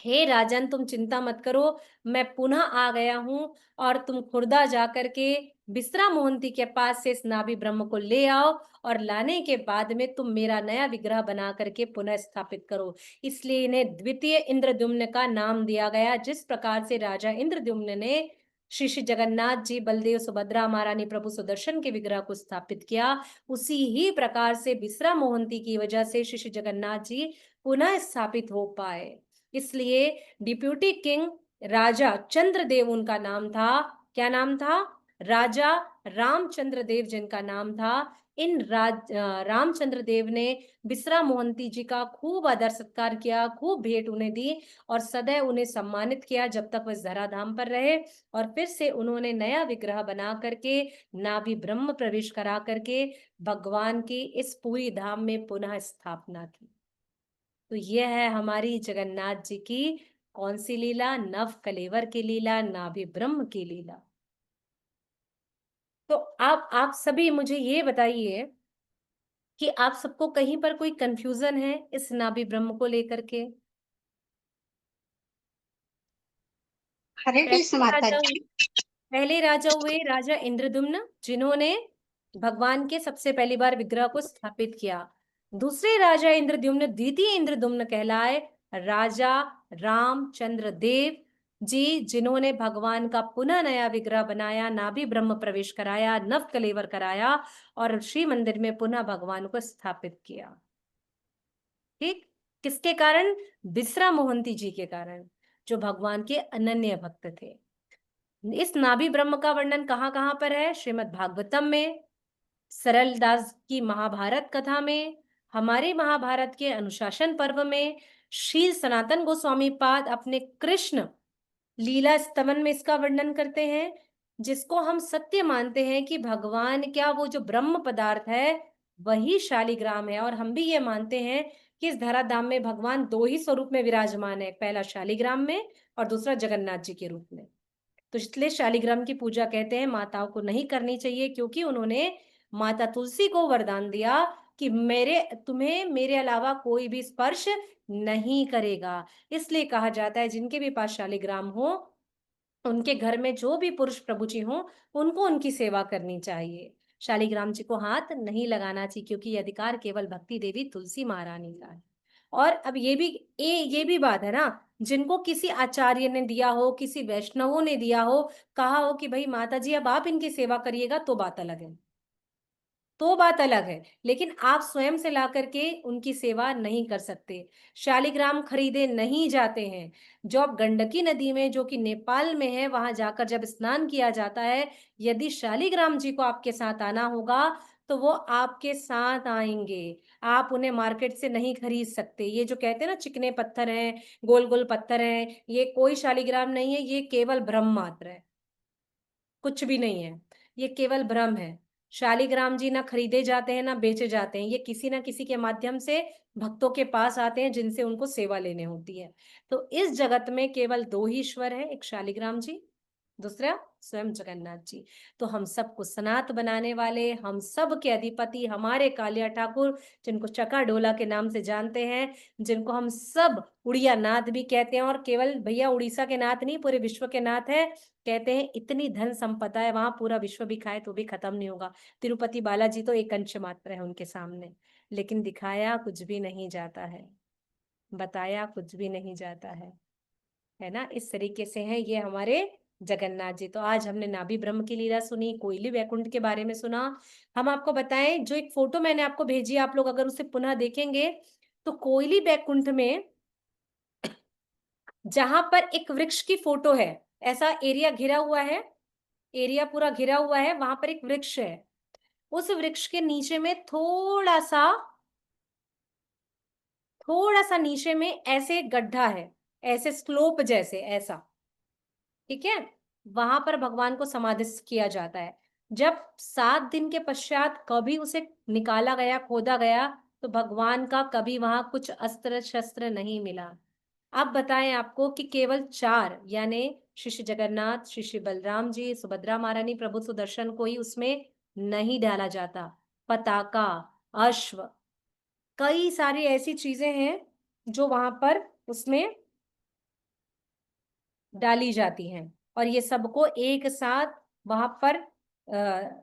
हे राजन, तुम चिंता मत करो, मैं पुनः आ गया हूं, और तुम खुर्दा जाकर के बिसरा मोहंती के पास से इस नाभि ब्रह्म को ले आओ, और लाने के बाद में तुम मेरा नया विग्रह बना करके पुनः स्थापित करो। इसलिए इन्हें द्वितीय इंद्रद्युम्न का नाम दिया गया। जिस प्रकार से राजा इंद्रद्युम्न ने श्री जगन्नाथ जी, बलदेव, सुभद्रा, महारानी, प्रभु सुदर्शन के विग्रह को स्थापित किया, उसी ही प्रकार से बिसरा मोहंती की वजह से श्री जगन्नाथ जी पुनः स्थापित हो पाए। इसलिए डिप्यूटी किंग राजा चंद्रदेव उनका नाम था। क्या नाम था? राजा रामचंद्र देव जिनका नाम था। इन रामचंद्र देव ने बिसरा मोहंती जी का खूब आदर सत्कार किया, खूब भेंट उन्हें दी, और सदैव उन्हें सम्मानित किया जब तक वह धराधाम पर रहे। और फिर से उन्होंने नया विग्रह बना करके नाभि ब्रह्म प्रवेश करा करके भगवान की इस पूरी धाम में पुनः स्थापना की। तो यह है हमारी जगन्नाथ जी की कौन सी लीला? नव कलेवर की लीला, नाभि ब्रह्म की लीला। तो आप सभी मुझे ये बताइए कि आप सबको कहीं पर कोई कंफ्यूजन है इस नाभि ब्रह्म को लेकर के? हरे कृष्ण माता जी। पहले राजा हुए राजा इंद्रद्युम्न, जिन्होंने भगवान के सबसे पहली बार विग्रह को स्थापित किया। दूसरे राजा इंद्रद्युम्न, द्वितीय इंद्रद्युम्न कहलाए राजा रामचंद्र देव जी, जिन्होंने भगवान का पुनः नया विग्रह बनाया, नाभि ब्रह्म प्रवेश कराया, नव कलेवर कराया, और श्री मंदिर में पुनः भगवान को स्थापित किया। ठीक, किसके कारण? बिसरा मोहंती जी के कारण, जो भगवान के अनन्य भक्त थे। इस नाभि ब्रह्म का वर्णन कहाँ कहाँ पर है? श्रीमद् भागवतम में, सरल दास की महाभारत कथा में, हमारे महाभारत के अनुशासन पर्व में, श्री सनातन गोस्वामी पाद अपने कृष्ण लीला स्तवन में इसका वर्णन करते हैं, जिसको हम सत्य मानते हैं कि भगवान क्या वो जो ब्रह्म पदार्थ है वही शालिग्राम है। और हम भी ये मानते हैं कि इस धराधाम में भगवान दो ही स्वरूप में विराजमान है, पहला शालिग्राम में और दूसरा जगन्नाथ जी के रूप में। तो इसलिए शालिग्राम की पूजा कहते हैं माताओं को नहीं करनी चाहिए, क्योंकि उन्होंने माता तुलसी को वरदान दिया कि तुम्हें मेरे अलावा कोई भी स्पर्श नहीं करेगा। इसलिए कहा जाता है जिनके भी पास शालिग्राम हो, उनके घर में जो भी पुरुष प्रभु जी हों, उनको उनकी सेवा करनी चाहिए। शालिग्राम जी को हाथ नहीं लगाना चाहिए, क्योंकि ये अधिकार केवल भक्ति देवी तुलसी महारानी का है। और अब ये भी बात है ना, जिनको किसी आचार्य ने दिया हो, किसी वैष्णवों ने दिया हो, कहा हो कि भाई माता जी अब आप इनकी सेवा करिएगा, तो बात अलग है, तो बात अलग है। लेकिन आप स्वयं से ला करके उनकी सेवा नहीं कर सकते। शालिग्राम खरीदे नहीं जाते हैं। जो अब गंडकी नदी में, जो कि नेपाल में है, वहां जाकर जब स्नान किया जाता है, यदि शालिग्राम जी को आपके साथ आना होगा तो वो आपके साथ आएंगे। आप उन्हें मार्केट से नहीं खरीद सकते। ये जो कहते हैं ना चिकने पत्थर हैं, गोल गोल पत्थर हैं, ये कोई शालिग्राम नहीं है, ये केवल भ्रम मात्र है, कुछ भी नहीं है, ये केवल भ्रम है। शालिग्राम जी ना खरीदे जाते हैं ना बेचे जाते हैं, ये किसी ना किसी के माध्यम से भक्तों के पास आते हैं, जिनसे उनको सेवा लेने होती है। तो इस जगत में केवल दो ही ईश्वर है, एक शालिग्राम जी, दूसरा स्वयं जगन्नाथ जी। तो हम सबको सनात बनाने वाले, हम सब के अधिपति हमारे कालिया ठाकुर, जिनको चका डोला के नाम से जानते हैं, जिनको हम सब उड़िया नाथ भी कहते हैं, और केवल भैया उड़ीसा के नाथ नहीं, पूरे विश्व के नाथ है। कहते हैं इतनी धन संपदा है वहां, पूरा विश्व भी खाए तो भी खत्म नहीं होगा। तिरुपति बालाजी तो एक अंश मात्र है उनके सामने, लेकिन दिखाया कुछ भी नहीं जाता है, बताया कुछ भी नहीं जाता है ना। इस तरीके से है ये हमारे जगन्नाथ जी। तो आज हमने नाभि ब्रह्म की लीला सुनी, कोयली वैकुंठ के बारे में सुना। हम आपको बताएं, जो एक फोटो मैंने आपको भेजी, आप लोग अगर उसे पुनः देखेंगे तो कोयली वैकुंठ में जहां पर एक वृक्ष की फोटो है, ऐसा एरिया घिरा हुआ है, एरिया पूरा घिरा हुआ है, वहां पर एक वृक्ष है। उस वृक्ष के नीचे में थोड़ा सा नीचे में ऐसे एक गड्ढा है, ऐसे स्लोप जैसे, ऐसा, ठीक है। वहां पर भगवान को समाधिस्थ किया जाता है। जब 7 दिन के पश्चात कभी उसे निकाला गया, खोदा गया, तो भगवान का कभी वहां कुछ अस्त्र शस्त्र नहीं मिला। अब बताएं आपको कि केवल 4, यानी श्री श्री जगन्नाथ, श्री श्री बलराम जी, सुभद्रा महारानी, प्रभु सुदर्शन को ही उसमें नहीं डाला जाता। पताका, अश्व, कई सारी ऐसी चीजें हैं जो वहां पर उसमें डाली जाती हैं, और ये सबको एक साथ वहां पर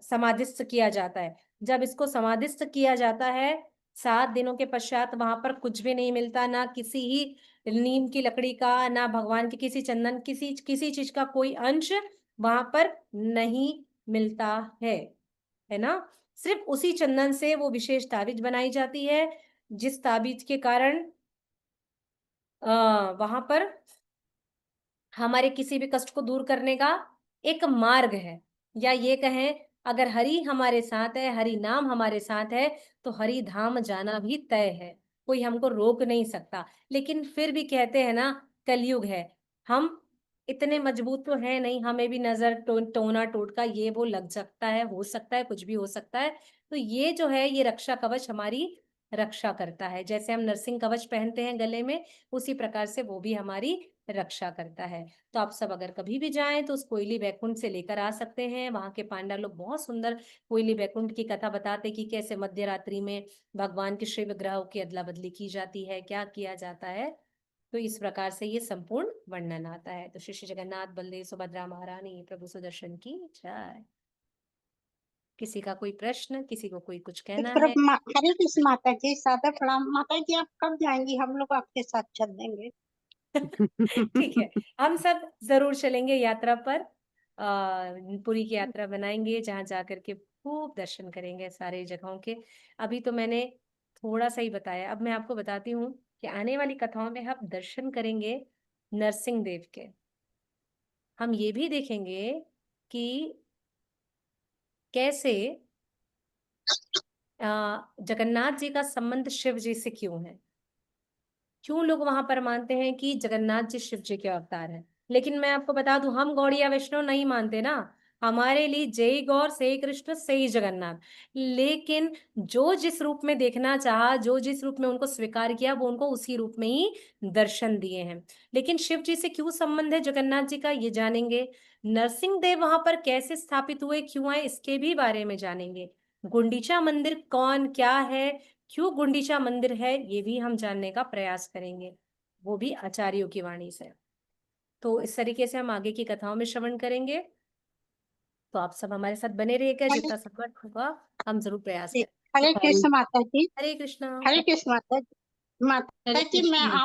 समाधिस्थ किया जाता है। जब इसको समाधिस्थ किया जाता है, 7 दिनों के पश्चात वहां पर कुछ भी नहीं मिलता, ना किसी ही नीम की लकड़ी का, ना भगवान के किसी चंदन, किसी चीज का कोई अंश वहां पर नहीं मिलता है ना। सिर्फ उसी चंदन से वो विशेष ताबीज बनाई जाती है, जिस ताबीज के कारण वहां पर हमारे किसी भी कष्ट को दूर करने का एक मार्ग है। या ये कहें, अगर हरि हमारे साथ है, हरि नाम हमारे साथ है, तो हरि धाम जाना भी तय है, कोई हमको रोक नहीं सकता। लेकिन फिर भी कहते हैं ना, कलयुग है, हम इतने मजबूत तो है नहीं, हमें भी नजर टोना टोटका ये वो लग सकता है, हो सकता है, कुछ भी हो सकता है। तो ये जो है, ये रक्षा कवच हमारी रक्षा करता है। जैसे हम नरसिंह कवच पहनते हैं गले में, उसी प्रकार से वो भी हमारी रक्षा करता है। तो आप सब अगर कभी भी जाएं तो उस कोयली वैकुंठ से लेकर आ सकते हैं। वहां के पांडा लोग बहुत सुंदर कोयली वैकुंठ की कथा बताते कि कैसे मध्य रात्रि में भगवान के श्री विग्रहों की अदला बदली की जाती है, क्या किया जाता है। तो इस प्रकार से ये संपूर्ण वर्णन आता है। तो श्री श्री जगन्नाथ बलदेव सुभद्रा महारानी प्रभु सुदर्शन की जय। किसी का कोई प्रश्न, किसी को कोई कुछ कहना है? हरे कृष्ण माता जी, सादर प्रणाम। माता जी आप कब जाएंगी? हम लोग आपके साथ चल देंगे। ठीक है, हम सब जरूर चलेंगे यात्रा पर। पुरी की यात्रा बनाएंगे, जहां जाकर के खूब दर्शन करेंगे सारे जगहों के। अभी तो मैंने थोड़ा सा ही बताया, अब मैं आपको बताती हूँ कि आने वाली कथाओं में हम दर्शन करेंगे नरसिंह देव के। हम ये भी देखेंगे कि कैसे जगन्नाथ जी का संबंध शिव जी से क्यों है, क्यों लोग वहां पर मानते हैं कि जगन्नाथ जी शिव जी के अवतार हैं। लेकिन मैं आपको बता दूं, हम गौड़िया वैष्णव नहीं मानते ना, हमारे लिए जय गौर से कृष्ण से ही जगन्नाथ। लेकिन जो जिस रूप में देखना चाहा, जो जिस रूप में उनको स्वीकार किया, वो उनको उसी रूप में ही दर्शन दिए हैं। लेकिन शिव जी से क्यों संबंध है जगन्नाथ जी का, ये जानेंगे। नरसिंह देव वहां पर कैसे स्थापित हुए, क्यों आए, इसके भी बारे में जानेंगे। गुंडीचा मंदिर कौन क्या है, क्यों गुंडीचा मंदिर है, ये भी हम जानने का प्रयास करेंगे, वो भी आचार्यों की वाणी से। तो इस तरीके से हम आगे की कथाओं में श्रवण करेंगे। तो आप सब हमारे साथ बने रहिएगा, जितना संभव होगा हम जरूर प्रयास जी, करें। हरे कृष्ण माता जी। हरे कृष्णा। हरे कृष्ण माता जी। माता हरे जी मैं कृष्ण।